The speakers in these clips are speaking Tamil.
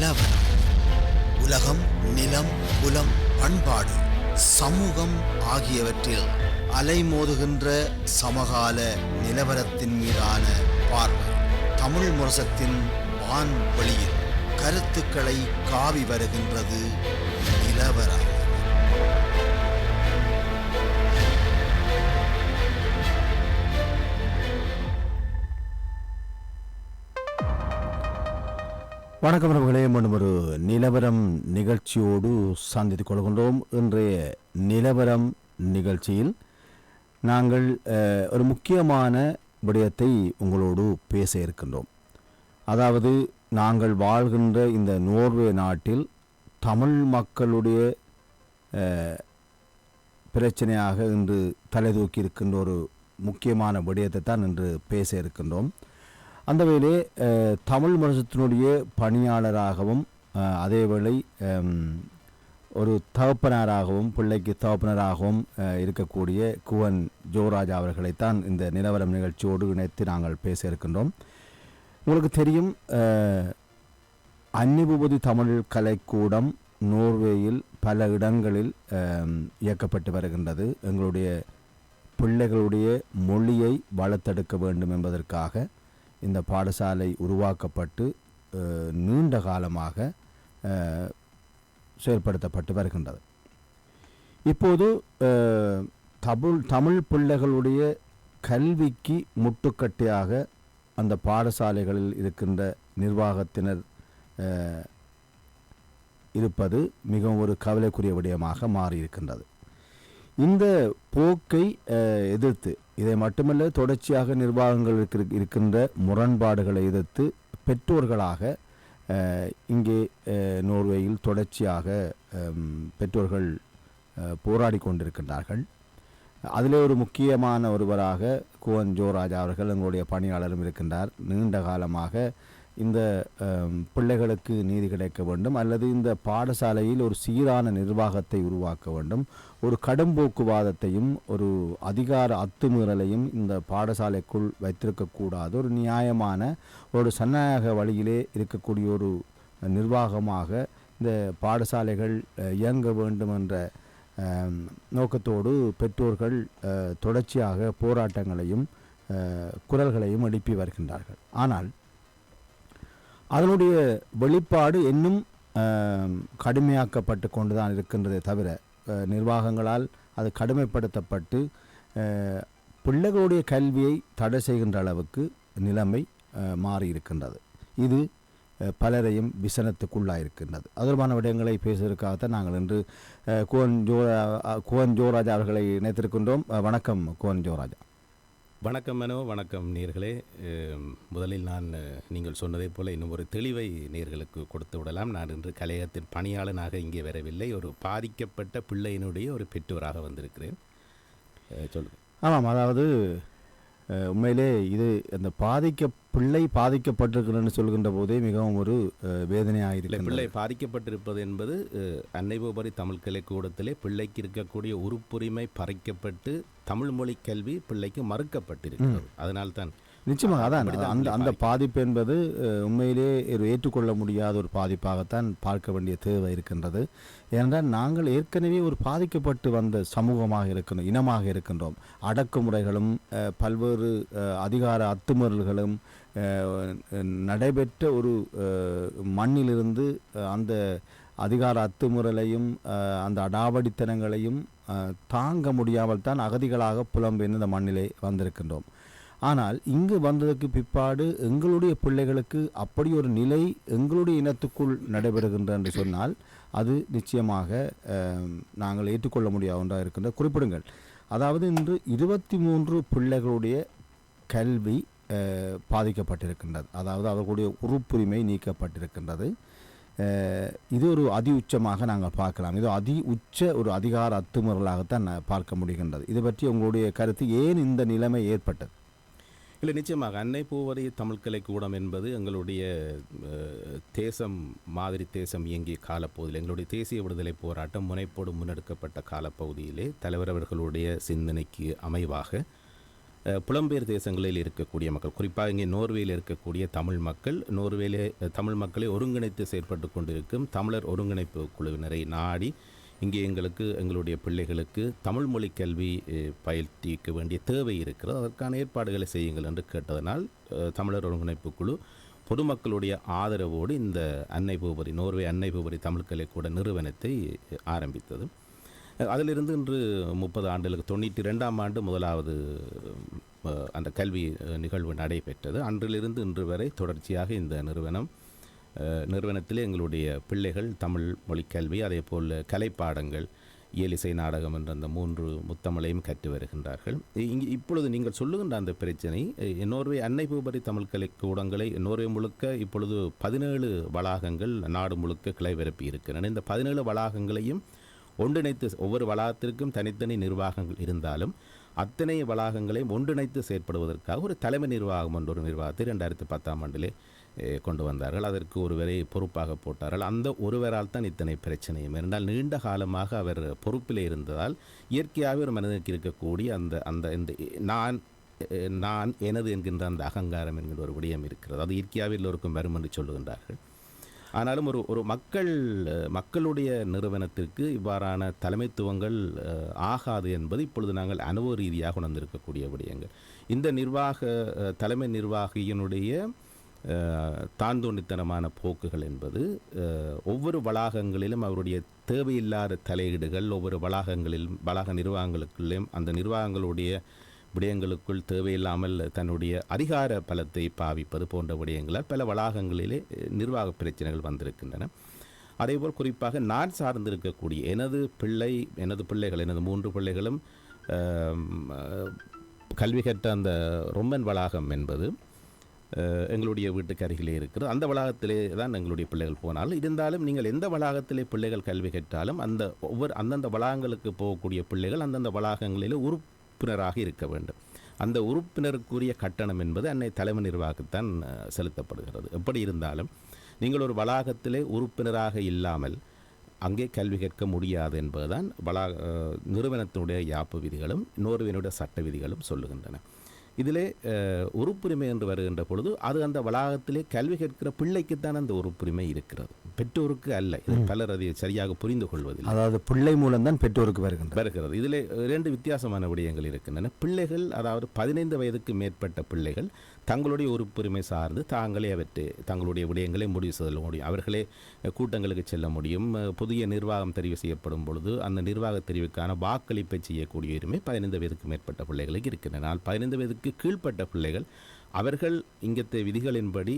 நிலவரம். உலகம், நிலம், குலம், பண்பாடு, சமூகம் ஆகியவற்றில் அலைமோதுகின்ற சமகால நிலவரத்தின் மீதான பார்வை. தமிழ் முரசத்தின் வான்வெளியில் கருத்துக்களை காவி வருகின்றது நிலவரம். வணக்கம் நண்பர்களே, மீண்டும் ஒரு நிலவரம் நிகழ்ச்சியோடு சந்தித்துக் கொள்கின்றோம். இன்றைய நிலவரம் நிகழ்ச்சியில் நாங்கள் ஒரு முக்கியமான விடயத்தை உங்களோடு பேச இருக்கின்றோம். அதாவது நாங்கள் வாழ்கின்ற இந்த நோர்வே நாட்டில் தமிழ் மக்களுடைய பிரச்சனையாக இன்று தலைதூக்கி இருக்கின்ற ஒரு முக்கியமான விடயத்தை தான் இன்று பேச இருக்கின்றோம். அந்த வேளை தமிழ் முரசத்தினுடைய பணியாளராகவும் அதேவேளை ஒரு தகப்பனராகவும் பிள்ளைக்கு தகப்பனராகவும் இருக்கக்கூடிய குவன் ஜோராஜ் அவர்களைத்தான் இந்த நிலவரம் நிகழ்ச்சியோடு இணைத்து நாங்கள் பேச இருக்கின்றோம். உங்களுக்கு தெரியும், அன்னிபூபதி தமிழ் கலைக்கூடம் நோர்வேயில் பல இடங்களில் இயக்கப்பட்டு வருகின்றது. எங்களுடைய பிள்ளைகளுடைய மொழியை வளர்த்தெடுக்க வேண்டும் என்பதற்காக இந்த பாடசாலை உருவாக்கப்பட்டு நீண்ட காலமாக செயல்படுத்தப்பட்டு வருகின்றது. இப்போது தமிழ் பிள்ளைகளுடைய கல்விக்கு முட்டுக்கட்டையாக அந்த பாடசாலைகளில் இருக்கின்ற நிர்வாகத்தினர் இருப்பது மிகவும் ஒரு கவலைக்குரிய விடயமாக மாறியிருக்கின்றது. இந்த போக்கை எதிர்த்து, இதை மட்டுமல்ல, தொடர்ச்சியாக நிர்வாகங்கள் இருக்கின்ற முரண்பாடுகளை எதிர்த்து பெற்றோர்களாக இங்கே நோர்வேயில் தொடர்ச்சியாக பெற்றோர்கள் போராடி கொண்டிருக்கின்றார்கள். அதிலே ஒரு முக்கியமான ஒருவராக குவன் ஜோராஜ் அவர்கள் எங்களுடைய பணியாளரும் இருக்கின்றார். நீண்ட காலமாக இந்த பிள்ளைகளுக்கு நீதி கிடைக்க வேண்டும், அல்லது இந்த பாடசாலையில் ஒரு சீரான நிர்வாகத்தை உருவாக்க வேண்டும், ஒரு கடும்போக்குவாதத்தையும் ஒரு அதிகார அத்துமீறலையும் இந்த பாடசாலைக்குள் வைத்திருக்கக்கூடாது, ஒரு நியாயமான ஒரு சன்னாயக வழியிலே இருக்கக்கூடிய ஒரு நிர்வாகமாக இந்த பாடசாலைகள் இயங்க வேண்டும் என்ற நோக்கத்தோடு பெற்றோர்கள் தொடர்ச்சியாக போராட்டங்களையும் குரல்களையும் எழுப்பி வருகின்றார்கள். ஆனால் அதனுடைய வெளிப்பாடு இன்னும் கடுமையாக்கப்பட்டு கொண்டுதான் இருக்கின்றதே தவிர, நிர்வாகங்களால் அது கடுமைப்படுத்தப்பட்டு பிள்ளைகளுடைய கல்வியை தடை செய்கின்ற அளவுக்கு நிலைமை மாறியிருக்கின்றது. இது பலரையும் விசனத்துக்குள்ளாயிருக்கின்றது. அதற்கான விடயங்களை பேசுவதற்காகத்தான் நாங்கள் இன்று குவன் ஜோராஜா அவர்களை இணைத்திருக்கின்றோம். வணக்கம் குவன் ஜோராஜா. வணக்கம் மனோ, வணக்கம் நேர்களே. முதலில் நான் நீங்கள் சொன்னதை போல இன்னும் ஒரு தெளிவை நேர்களுக்கு கொடுத்து விடலாம். நான் இன்று கலையகத்தின் பணியாளனாக இங்கே வரவில்லை, ஒரு பாதிக்கப்பட்ட பிள்ளையினுடைய ஒரு பெற்றோராக வந்திருக்கிறேன். சொல்லுங்கள். ஆமாம், அதாவது உண்மையிலே இது அந்த பிள்ளை பாதிக்கப்பட்டிருக்கிறன்னு சொல்கின்ற போதே மிகவும் ஒரு வேதனையாக இருக்கிறது. பிள்ளை பாதிக்கப்பட்டிருப்பது என்பது அன்னைபோபரி தமிழ் கலைக்கூடத்திலே பிள்ளைக்கு இருக்கக்கூடிய உறுப்புரிமை பறிக்கப்பட்டு தமிழ் மொழி கல்வி பிள்ளைக்கு மறுக்கப்பட்டிருக்கிறது. அதனால்தான் நிச்சயமாக அதான் அந்த பாதிப்பு என்பது உண்மையிலே ஏற்றுக்கொள்ள முடியாத ஒரு பாதிப்பாகத்தான் பார்க்க வேண்டிய தேவை இருக்கின்றது. ஏனென்றால் நாங்கள் ஏற்கனவே ஒரு பாதிக்கப்பட்டு வந்த சமூகமாக இருக்கின்றோம், இனமாக இருக்கின்றோம். அடக்குமுறைகளும் பல்வேறு அதிகார அத்துமீறல்களும் நடைபெற்ற ஒரு மண்ணிலிருந்து அந்த அதிகார அத்துமுறலையும் அந்த அடாவடித்தனங்களையும் தாங்க முடியாமல் தான் அகதிகளாக புலம்பெயர்ந்து இந்த மண்ணிலே வந்திருக்கின்றோம். ஆனால் இங்கு வந்ததற்கு பிற்பாடு எங்களுடைய பிள்ளைகளுக்கு அப்படி ஒரு நிலை எங்களுடைய இனத்துக்குள் நடைபெறுகின்ற என்று சொன்னால் அது நிச்சயமாக நாங்கள் ஏற்றுக்கொள்ள முடியாத ஒன்றாக இருக்கின்ற. குறிப்பிடுங்கள், அதாவது இன்று 23 பிள்ளைகளுடைய கல்வி பாதிக்கப்பட்டிருக்கின்றது. அதாவது அவர்களுடைய உறுப்புரிமை நீக்கப்பட்டிருக்கின்றது. இது ஒரு அதி உச்சமாக நாங்கள் பார்க்கலாம். இது அதி உச்ச ஒரு அதிகார அத்துமுறலாகத்தான் பார்க்க முடிகின்றது. இது பற்றி உங்களுடைய கருத்து, ஏன் இந்த நிலைமை ஏற்பட்டது? இல்லை, நிச்சயமாக அன்னை பூவரி தமிழ் கலைக்கூடம் என்பது எங்களுடைய தேசம் மாதிரி தேசம் இயங்கிய காலப்பகுதியில், எங்களுடைய தேசிய விடுதலை போராட்டம் முனைப்போடு முன்னெடுக்கப்பட்ட காலப்பகுதியிலே தலைவர் அவர்களுடைய சிந்தனைக்கு அமைவாக புலம்பெயர் தேசங்களில் இருக்கக்கூடிய மக்கள், குறிப்பாக இங்கே நோர்வேயில் இருக்கக்கூடிய தமிழ் மக்கள், நோர்வேலே தமிழ் மக்களை ஒருங்கிணைத்து செயற்பட்டு கொண்டிருக்கும் தமிழர் ஒருங்கிணைப்பு குழுவினரை நாடி இங்கே எங்களுடைய பிள்ளைகளுக்கு தமிழ் மொழி கல்வி பயிற்சிக்க வேண்டிய தேவை இருக்கிறது, அதற்கான ஏற்பாடுகளை செய்யுங்கள் என்று கேட்டதனால் தமிழர் ஒருங்கிணைப்பு குழு பொதுமக்களுடைய ஆதரவோடு இந்த நோர்வே அன்னை பூபதி தமிழ் கலைக்கூட நிறுவனத்தை ஆரம்பித்தது. அதிலிருந்து இன்று 30 ஆண்டுகளுக்கு 92ஆம் ஆண்டு முதலாவது அந்த கல்வி நிகழ்வு நடைபெற்றது. அன்றிலிருந்து இன்று வரை தொடர்ச்சியாக இந்த நிறுவனத்திலே எங்களுடைய பிள்ளைகள் தமிழ் மொழி கல்வி, அதே போல் கலைப்பாடங்கள், இயலிசை, நாடகம் என்ற அந்த 3 முத்தமிழையும் கற்று வருகின்றார்கள். இப்பொழுது நீங்கள் சொல்லுகின்ற அந்த பிரச்சனை, நோர்வே அன்னை பூபதி தமிழ் கலைக்கூடங்களை நோர்வே முழுக்க இப்பொழுது 17 வளாகங்கள் நாடு முழுக்க கிளைவிரப்பி இருக்கின்றன. இந்த 17 வளாகங்களையும் ஒன்றிணைத்து, ஒவ்வொரு வளாகத்திற்கும் தனித்தனி நிர்வாகங்கள் இருந்தாலும் அத்தனை வளாகங்களையும் ஒன்றிணைத்து செயற்படுவதற்காக ஒரு தலைமை நிர்வாகம் என்ற ஒரு நிர்வாகத்தை 2010ஆம் ஆண்டிலே கொண்டு வந்தார்கள். அதற்கு ஒருவரை பொறுப்பாக போட்டார்கள். அந்த ஒருவரால் தான் இத்தனை பிரச்சனையும். என்றால் நீண்ட காலமாக அவர் பொறுப்பிலே இருந்ததால் இயற்கையாகவே ஒரு மனிதனுக்கு இருக்கக்கூடிய அந்த நான் எனது என்கின்ற அந்த அகங்காரம் என்கின்ற ஒரு விடயம் இருக்கிறது. அது இயற்கையாகவே எல்லோருக்கும் வரும் என்று சொல்லுகின்றார்கள். ஆனாலும் ஒரு மக்களுடைய நிறுவனத்திற்கு இவ்வாறான தலைமைத்துவங்கள் ஆகாது என்பது இப்பொழுது நாங்கள் அனுபவ ரீதியாக உணர்ந்திருக்கக்கூடிய விடயங்கள். இந்த தலைமை நிர்வாகியினுடைய தாந்தோண்டித்தனமான போக்குகள் என்பது ஒவ்வொரு வளாகங்களிலும் அவருடைய தேவையில்லாத தலையீடுகள், ஒவ்வொரு வளாக நிர்வாகங்களுக்குள்ளேயும் அந்த நிர்வாகங்களுடைய விடயங்களுக்குள் தேவையில்லாமல் தன்னுடைய அதிகார பலத்தை பாவிப்பது போன்ற விடயங்களால் பல வளாகங்களிலே நிர்வாக பிரச்சனைகள் வந்திருக்கின்றன. அதேபோல் குறிப்பாக நான் சார்ந்திருக்கக்கூடிய எனது பிள்ளைகள், எனது 3 பிள்ளைகளும் கல்வி கற்ற அந்த ரொம்பன் வளாகம் என்பது எங்களுடைய வீட்டுக்கு அருகிலே இருக்கிறது. அந்த வளாகத்திலே தான் எங்களுடைய பிள்ளைகள் போனாலும் இருந்தாலும் நீங்கள் எந்த வளாகத்திலே பிள்ளைகள் கல்வி கற்றாலும் அந்தந்த வளாகங்களுக்கு போகக்கூடிய பிள்ளைகள் அந்தந்த வளாகங்களிலே உறுப்பினராக இருக்க வேண்டும். அந்த உறுப்பினருக்குரிய கட்டணம் என்பது அன்னை தலைமை நிர்வாகத்தான் செலுத்தப்படுகிறது. எப்படி இருந்தாலும் நீங்கள் ஒரு வளாகத்திலே உறுப்பினராக இல்லாமல் அங்கே கல்வி கற்க முடியாது என்பதுதான் நிறுவனத்தினுடைய யாப்பு விதிகளும் நோர்வேனுடைய சட்ட விதிகளும் சொல்லுகின்றன. இதிலே உறுப்புரிமை என்று வருகின்ற பொழுது அது அந்த வளாகத்திலே கல்வி கற்கிற பிள்ளைக்குத்தான் அந்த உறுப்புரிமை இருக்கிறது, பெற்றோருக்கு அல்ல. பலர் அதை சரியாக புரிந்து கொள்வதில்லை. அதாவது பிள்ளை மூலம்தான் பெற்றோருக்கு வருகிறது. இதில் 2 வித்தியாசமான விடயங்கள் இருக்கின்றன. பிள்ளைகள், அதாவது 15 வயதுக்கு மேற்பட்ட பிள்ளைகள் தங்களுடைய உறுப்புரிமை சார்ந்து தங்களுடைய விடயங்களை முடிவு செய்ய முடியும். அவர்களே கூட்டங்களுக்கு செல்ல முடியும். புதிய நிர்வாகம் தெரிவு செய்யப்படும் பொழுது அந்த நிர்வாக தெரிவுக்கான வாக்களிப்பை செய்யக்கூடிய உரிமை 15 வயதுக்கு மேற்பட்ட பிள்ளைகளுக்கு இருக்கின்றன. 15 வயதுக்கு கீழ்ப்பட்ட பிள்ளைகள் அவர்கள் இங்கத்த விதிகளின்படி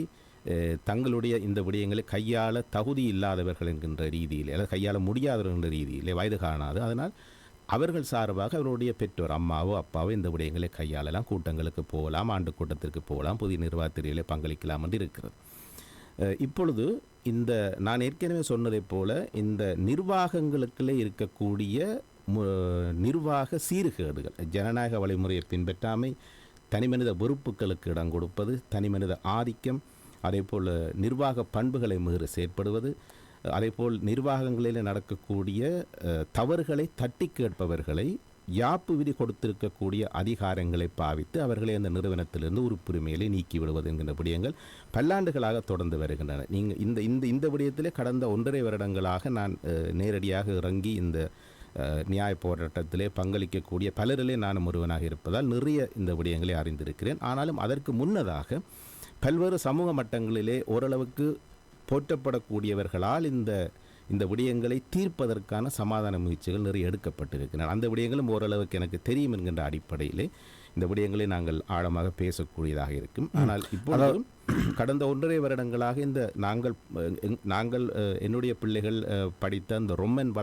தங்களுடைய இந்த விடயங்களை கையாள தகுதி இல்லாதவர்கள் என்கின்ற ரீதியில், அல்லது கையாள முடியாதவர்கள் என்ற ரீதியிலே வயது காணாது. அதனால் அவர்கள் சார்பாக அவருடைய பெற்றோர் அம்மாவோ அப்பாவோ இந்த விடயங்களை கையாளலாம், கூட்டங்களுக்கு போகலாம், ஆண்டு கூட்டத்திற்கு போகலாம், புதிய நிர்வாகத்திலே பங்களிக்கலாம் என்று இருக்கிறது. இப்பொழுது நான் ஏற்கனவே சொன்னதைப் போல இந்த நிர்வாகங்களுக்குள்ளே இருக்கக்கூடிய நிர்வாக சீர்கேடுகள், ஜனநாயக வழிமுறையை பின்பற்றாமை, தனிமனித வெறுப்புகளுக்கு இடம் கொடுப்பது, தனிமனித ஆதிக்கம், அதேபோல் நிர்வாக பண்புகளை மீறி செயற்படுவது, அதேபோல் நிர்வாகங்களில் நடக்கக்கூடிய தவறுகளை தட்டி கேட்பவர்களை யாப்பு விதி கொடுத்திருக்கக்கூடிய அதிகாரங்களை பாவித்து அவர்களை அந்த நிறுவனத்திலிருந்து உறுப்புரிமைகளை நீக்கிவிடுவது என்கின்ற விடயங்கள் பல்லாண்டுகளாக தொடர்ந்து வருகின்றன. இந்த விடயத்திலே கடந்த 1.5 வருடங்களாக நான் நேரடியாக இறங்கி இந்த நியாய போராட்டத்திலே பங்களிக்கக்கூடிய பலரிலே நானும் ஒருவனாக இருப்பதால் நிறைய இந்த விடயங்களை அறிந்திருக்கிறேன். ஆனாலும் அதற்கு முன்னதாக பல்வேறு சமூக மட்டங்களிலே ஓரளவுக்கு போற்றப்படக்கூடியவர்களால் இந்த விடயங்களை தீர்ப்பதற்கான சமாதான முயற்சிகள் நிறைய எடுக்கப்பட்டிருக்கின்றன. அந்த விடயங்களும் ஓரளவுக்கு எனக்கு தெரியும் என்கின்ற அடிப்படையிலே இந்த விடயங்களை நாங்கள் ஆழமாக பேசக்கூடியதாக இருக்கும். ஆனால் இப்போதும் கடந்த 1.5 வருடங்களாக நாங்கள் என்னுடைய பிள்ளைகள் படித்த அந்த ரொம்மன்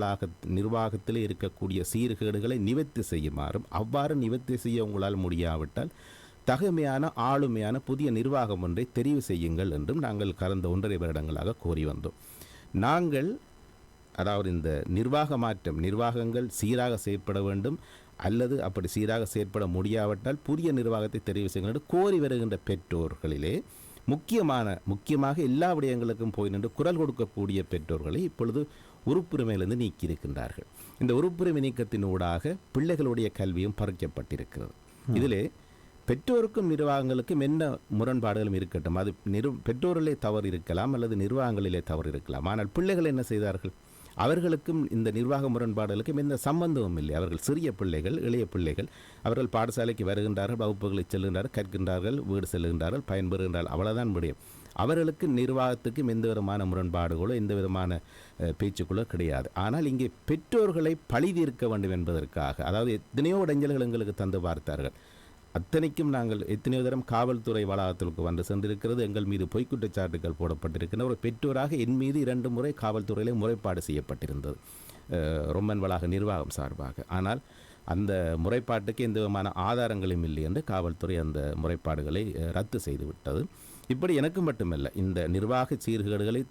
நிர்வாகத்தில் இருக்கக்கூடிய சீர்கேடுகளை நிவர்த்தி செய்யுமாறும், அவ்வாறு நிவர்த்தி செய்ய உங்களால் முடியாவிட்டால் தகுமையான ஆளுமையான புதிய நிர்வாகம் ஒன்றை தெரிவு செய்யுங்கள் என்றும் நாங்கள் கடந்த 1.5 வருடங்களாக கோரி வந்தோம். அதாவது இந்த நிர்வாக மாற்றம், நிர்வாகங்கள் சீராக செயற்பட வேண்டும், அல்லது அப்படி சீராக செயற்பட முடியாவிட்டால் புதிய நிர்வாகத்தை தெரிவு செய்யுங்கள் என்று கோரி வருகின்ற பெற்றோர்களிலே முக்கியமாக எல்லா விடயங்களுக்கும் போய் நின்று குரல் கொடுக்கக்கூடிய பெற்றோர்களை இப்பொழுது உறுப்புரிமையிலிருந்து நீக்கியிருக்கின்றார்கள். இந்த உறுப்புரிமை நீக்கத்தினூடாக பிள்ளைகளுடைய கல்வியும் பறிக்கப்பட்டிருக்கிறது. இதிலே பெற்றோருக்கும் நிர்வாகங்களுக்கும் என்ன முரண்பாடுகளும் இருக்கட்டும், அது பெற்றோரிலே தவறு இருக்கலாம் அல்லது நிர்வாகங்களிலே தவறு இருக்கலாம். ஆனால் பிள்ளைகள் என்ன செய்தார்கள்? அவர்களுக்கும் இந்த நிர்வாக முரண்பாடுகளுக்கும் எந்த சம்பந்தமும் இல்லை. அவர்கள் சிறிய பிள்ளைகள், இளைய பிள்ளைகள். அவர்கள் பாடசாலைக்கு வருகின்றார்கள், வகுப்புகளுக்கு செல்கின்றார்கள், கற்கின்றார்கள், வீடு செல்கின்றார்கள், பயன்பெறுகின்றார்கள். அவ்வளவுதான் முடியும். அவர்களுக்கு நிர்வாகத்துக்கும் எந்த விதமான முரண்பாடுகளோ எந்த விதமான பேச்சுக்களோ கிடையாது. ஆனால் இங்கே பெற்றோர்களை பழி தீர்க்க வேண்டும் என்பதற்காக, அதாவது எத்தனையோ இடைஞ்சல்கள் எங்களுக்கு தந்து பார்த்தார்கள். அத்தனைக்கும் நாங்கள் எத்தனையோ தரம் காவல்துறை வளாகத்திற்கு வந்து சென்றிருக்கிறது. எங்கள் மீது பொய்க்குற்றச்சாட்டுகள் போடப்பட்டிருக்கின்றன. ஒரு பெற்றோராக என் மீது 2 முறை காவல்துறையிலே முறைப்பாடு செய்யப்பட்டிருந்தது, ரொம்மன் வளாக நிர்வாகம் சார்பாக. ஆனால் அந்த முறைப்பாட்டுக்கு எந்த விதமான ஆதாரங்களும் இல்லை என்று காவல்துறை அந்த முறைப்பாடுகளை ரத்து செய்துவிட்டது. இப்படி எனக்கு மட்டுமல்ல, இந்த நிர்வாக சீர்கேடுகளை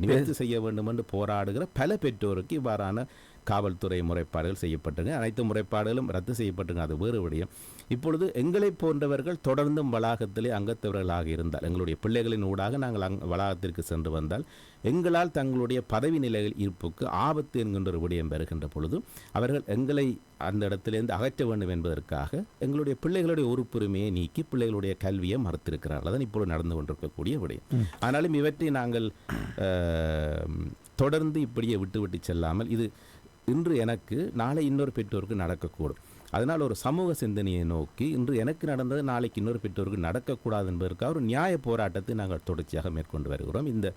நிவர்த்தி செய்ய வேண்டும் என்று போராடுகிற பல பெற்றோருக்கு இவ்வாறான காவல்துறை முறைப்பாடுகள் செய்யப்பட்டிருங்க. அனைத்து முறைப்பாடுகளும் ரத்து செய்யப்பட்டிருங்க, அது வேறு விடயம். இப்பொழுது எங்களை போன்றவர்கள் தொடர்ந்தும் வளாகத்திலே அங்கத்தவர்களாக இருந்தால், எங்களுடைய பிள்ளைகளின் ஊடாக நாங்கள் வளாகத்திற்கு சென்று வந்தால், எங்களால் தங்களுடைய பதவி நிலையில் இருப்புக்கு ஆபத்து என்கின்ற ஒரு விடயம் பெறுகின்ற பொழுது அவர்கள் எங்களை அந்த இடத்திலிருந்து அகற்ற வேண்டும் என்பதற்காக எங்களுடைய பிள்ளைகளுடைய உறுப்புரிமையை நீக்கி பிள்ளைகளுடைய கல்வியை மறுத்திருக்கிறார்கள். அதான் இப்பொழுது நடந்து கொண்டிருக்கக்கூடிய விடயம். ஆனாலும் இவற்றை நாங்கள் தொடர்ந்து இப்படியே விட்டு செல்லாமல், இது இன்று எனக்கு நாளை இன்னொரு பெற்றோருக்கு நடக்கக்கூடும். அதனால் ஒரு சமூக சிந்தனையை நோக்கி இன்று எனக்கு நடந்தது நாளைக்கு இன்னொரு பெற்றோருக்கு நடக்கக்கூடாது என்பதற்காக ஒரு நியாய போராட்டத்தை நாங்கள் தொடர்ச்சியாக மேற்கொண்டு வருகிறோம். இந்த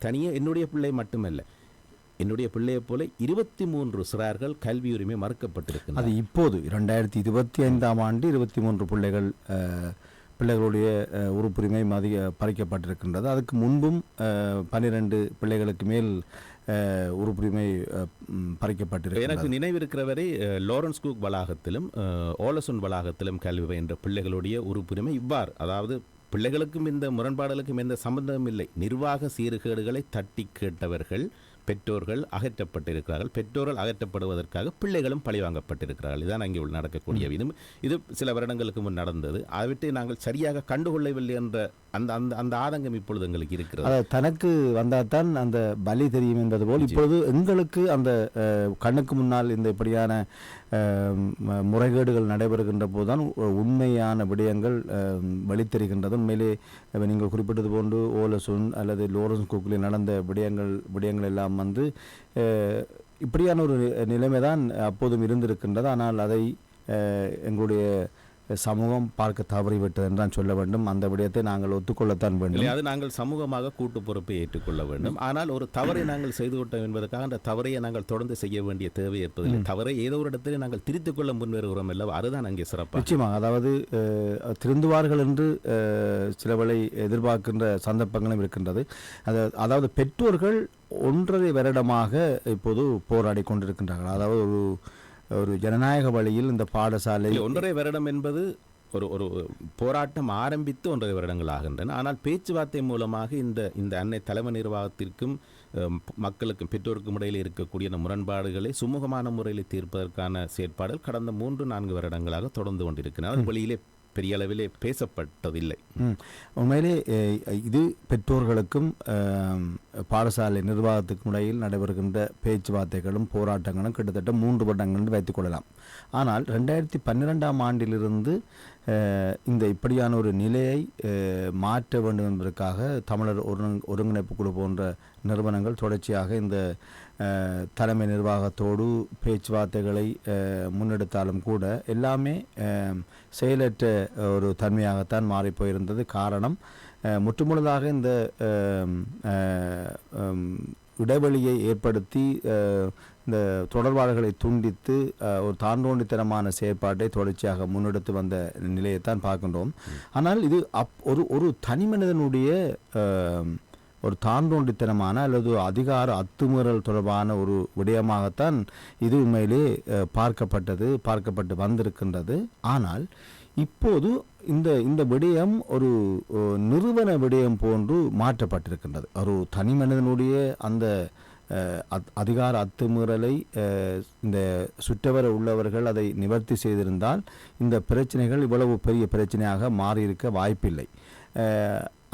தனியே என்னுடைய பிள்ளை மட்டுமல்ல, என்னுடைய பிள்ளையைப் போல 23 சிறார்கள் கல்வி உரிமை மறுக்கப்பட்டிருக்கிறது. அது இப்போது 2025ஆம் ஆண்டு 23 பிள்ளைகளுடைய உறுப்புரிமை பறிக்கப்பட்டிருக்கின்றது. அதுக்கு முன்பும் 12 பிள்ளைகளுக்கு மேல் உறுப்புரிமை பறிக்கப்பட்டிருக்கு. எனக்கு நினைவிருக்கிறவரை லாரன்ஸ் குக் வளாகத்திலும் ஓலசுன் வளாகத்திலும் கல்வி பயின்ற பிள்ளைகளுடைய உறுப்புரிமை இவ்வாறு, அதாவது பிள்ளைகளுக்கும் இந்த முரண்பாடுகளுக்கும் எந்த சம்பந்தமும் இல்லை. நிர்வாக சீர்கேடுகளை தட்டி கேட்டவர்கள் பெற்றோர்கள் அகற்றப்பட்டிருக்கிறார்கள். பெற்றோர்கள் அகற்றப்படுவதற்காக பிள்ளைகளும் பழிவாங்கப்பட்டிருக்கிறார்கள். இதுதான் அங்கே நடக்கக்கூடிய விதம். இது சில வருடங்களுக்கு முன் நடந்தது. அவற்றை நாங்கள் சரியாக கண்டுகொள்ளவில்லை என்ற அந்த ஆதங்கம் இப்பொழுது எங்களுக்கு இருக்கிறது. தனக்கு வந்தால் தான் அந்த பலி தெரியும் என்பது போல் இப்பொழுது எங்களுக்கு அந்த கண்ணுக்கு முன்னால் இந்த இப்படியான முறைகேடுகள் நடைபெறுகின்ற போதுதான் உண்மையான விடயங்கள் வெளித்தெரிகின்றது. உண்மையிலே நீங்கள் குறிப்பிட்டது போன்று ஓலசுன் அல்லது லோரன்ஸ் குக்கில் நடந்த விடயங்கள் எல்லாம் வந்து இப்படியான ஒரு நிலைமை தான் அப்போதும் இருந்திருக்கின்றது. ஆனால் அதை எங்களுடைய சமூகம் பார்க்க தவறிவிட்டது என்று சொல்ல வேண்டும். அந்த விடயத்தை நாங்கள் ஒத்துக்கொள்ளத்தான் வேண்டும். அது நாங்கள் சமூகமாக கூட்டு பொறுப்பை ஏற்றுக்கொள்ள வேண்டும். ஆனால் ஒரு தவறை நாங்கள் செய்துவிட்டோம் என்பதற்காக அந்த தவறையை நாங்கள் தொடர்ந்து செய்ய வேண்டிய தேவை இருப்பதில்லை. தவறை ஏதோ ஒரு இடத்திலே நாங்கள் திருத்திக் கொள்ள முன்வருகிறோம் அல்லவா, அதுதான் அங்கே சிறப்பாக. நிச்சயமாக, அதாவது திருந்துவார்கள் என்று சிலவளை எதிர்பார்க்கின்ற சந்தர்ப்பங்களும் இருக்கின்றது. அதாவது பெற்றோர்கள் 1.5 வருடமாக இப்போது போராடி கொண்டிருக்கின்றார்கள். அதாவது ஒரு ஜனநாயக வழியில் இந்த பாடசாலை 1.5 வருடம் என்பது ஒரு போராட்டம் ஆரம்பித்து 1.5 வருடங்கள் ஆகின்றன. ஆனால் பேச்சுவார்த்தை மூலமாக இந்த அன்னை தலைமை நிர்வாகத்திற்கும் மக்களுக்கும் பெற்றோருக்கும் இடையில் இருக்கக்கூடிய முரண்பாடுகளை சுமூகமான முறையில் தீர்ப்பதற்கான செயற்பாடுகள் கடந்த 3-4 வருடங்களாக தொடர்ந்து கொண்டிருக்கின்றன. வெளியிலே பெரிய அளவிலே பேசப்பட்டதில்லை. உண்மையிலே இது பெற்றோர்களுக்கும் பாடசாலை நிர்வாகத்துக்கும் இடையில் நடைபெறுகின்ற பேச்சுவார்த்தைகளும் போராட்டங்களும் கிட்டத்தட்ட 3 வருடங்கள் என்று வைத்துக் கொள்ளலாம். ஆனால் 2012ஆம் ஆண்டிலிருந்து இந்த இப்படியான ஒரு நிலையை மாற்ற வேண்டும் என்பதற்காக தமிழர் ஒருங்கிணைப்பு குழு போன்ற நிறுவனங்கள் தொடர்ச்சியாக இந்த தலைமை நிர்வாகத்தோடு பேச்சுவார்த்தைகளை முன்னெடுத்தாலும் கூட எல்லாமே செயலற்ற ஒரு தன்மையாகத்தான் மாறிப்போயிருந்தது. காரணம், முற்றுமுழுதாக இந்த இடைவெளியை ஏற்படுத்தி இந்த தொடர்பாளர்களை துண்டித்து ஒரு தாண்டோண்டித்தனமான செயற்பாட்டை தொடர்ச்சியாக முன்னெடுத்து வந்த நிலையைத்தான் பார்க்கின்றோம். ஆனால் இது ஒரு தனி மனிதனுடைய ஒரு தாண்டோண்டித்தனமான அல்லது அதிகார அத்துமீறல் தொடர்பான ஒரு விடயமாகத்தான் இது உண்மையிலே பார்க்கப்பட்டு வந்திருக்கின்றது. ஆனால் இப்போது இந்த விடயம் ஒரு நிறுவன விடயம் போன்று மாற்றப்பட்டிருக்கின்றது. ஒரு தனி மனிதனுடைய அந்த அதிகார அத்துமீறலை இந்த சுற்றவர உள்ளவர்கள் அதை நிவர்த்தி செய்திருந்தால் இந்த பிரச்சனைகள் இவ்வளவு பெரிய பிரச்சனையாக மாறியிருக்க வாய்ப்பில்லை.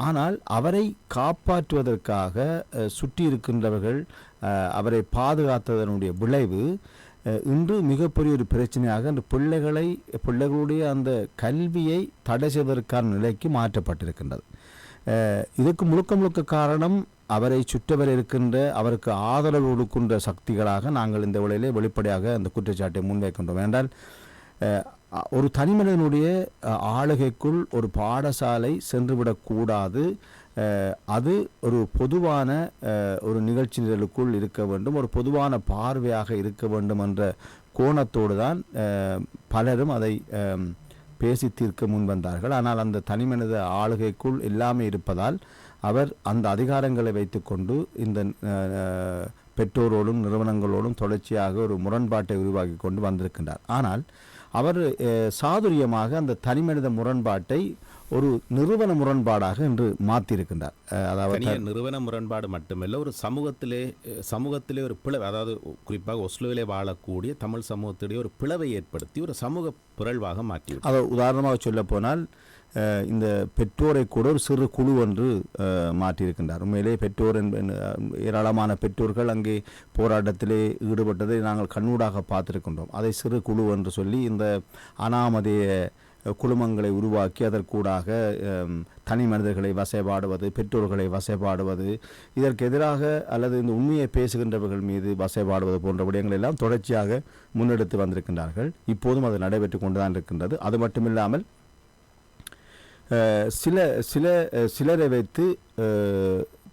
ஆனால் அவரை காப்பாற்றுவதற்காக சுற்றி இருக்கின்றவர்கள் அவரை பாதுகாத்ததனுடைய விளைவு இன்று மிகப்பெரிய ஒரு பிரச்சனையாக அந்த பிள்ளைகளுடைய அந்த கல்வியை தடை செய்வதற்கான நிலைக்கு மாற்றப்பட்டிருக்கின்றது. இதுக்கு முழுக்க காரணம் அவரை சுற்றவர் இருக்கின்ற அவருக்கு ஆதரவு கொடுக்கின்ற சக்திகளாக நாங்கள் இந்த வேளையிலே வெளிப்படையாக அந்த குற்றச்சாட்டை முன்வைக்கின்றோம். என்றால் ஒரு தனிமனிதனுடைய ஆளுகைக்குள் ஒரு பாடசாலை சென்றுவிடக்கூடாது. அது ஒரு பொதுவான ஒரு நிகழ்ச்சி நிரலுக்குள் இருக்க வேண்டும், ஒரு பொதுவான பார்வையாக இருக்க வேண்டும் என்ற கோணத்தோடு தான் பலரும் அதை பேசி தீர்க்க முன்வந்தார்கள். ஆனால் அந்த தனிமனித ஆளுகைக்குள் எல்லாமே இருப்பதால் அவர் அந்த அதிகாரங்களை வைத்துக்கொண்டு இந்த பெற்றோரோடும் நிறுவனங்களோடும் தொடர்ச்சியாக ஒரு முரண்பாட்டை உருவாக்கி கொண்டு வந்திருக்கின்றார். ஆனால் அவர் சாதுரியமாக அந்த தனிமனித முரண்பாட்டை ஒரு நிறுவன முரண்பாடாக இன்று மாற்றியிருக்கின்றார். அதாவது நிறுவன முரண்பாடு மட்டுமல்ல, ஒரு சமூகத்திலே ஒரு பிளவு, அதாவது குறிப்பாக ஒஸ்லோவிலே வாழக்கூடிய தமிழ் சமூகத்திடையே ஒரு பிளவை ஏற்படுத்தி ஒரு சமூக பிறழ்வாக மாற்றி. அதை உதாரணமாக சொல்ல போனால் இந்த பெற்றோரை கூட ஒரு சிறு குழு ஒன்று மாற்றியிருக்கின்றார். உண்மையிலே பெற்றோர் ஏராளமான பெற்றோர்கள் அங்கே போராட்டத்திலே ஈடுபட்டதை நாங்கள் கண்ணூடாக பார்த்திருக்கின்றோம். அதை சிறு குழு என்று சொல்லி இந்த அனாமதேய குழுமங்களை உருவாக்கி அதற்கூடாக தனி மனிதர்களை வசைபாடுவது, பெற்றோர்களை வசைபாடுவது, இதற்கு எதிராக அல்லது இந்த உண்மையை பேசுகின்றவர்கள் மீது வசைபாடுவது போன்ற விடயங்கள் எல்லாம் தொடர்ச்சியாக முன்னெடுத்து வந்திருக்கின்றார்கள். இப்போதும் அது நடைபெற்று கொண்டுதான் இருக்கின்றது. அது மட்டுமில்லாமல் சிலரை வைத்து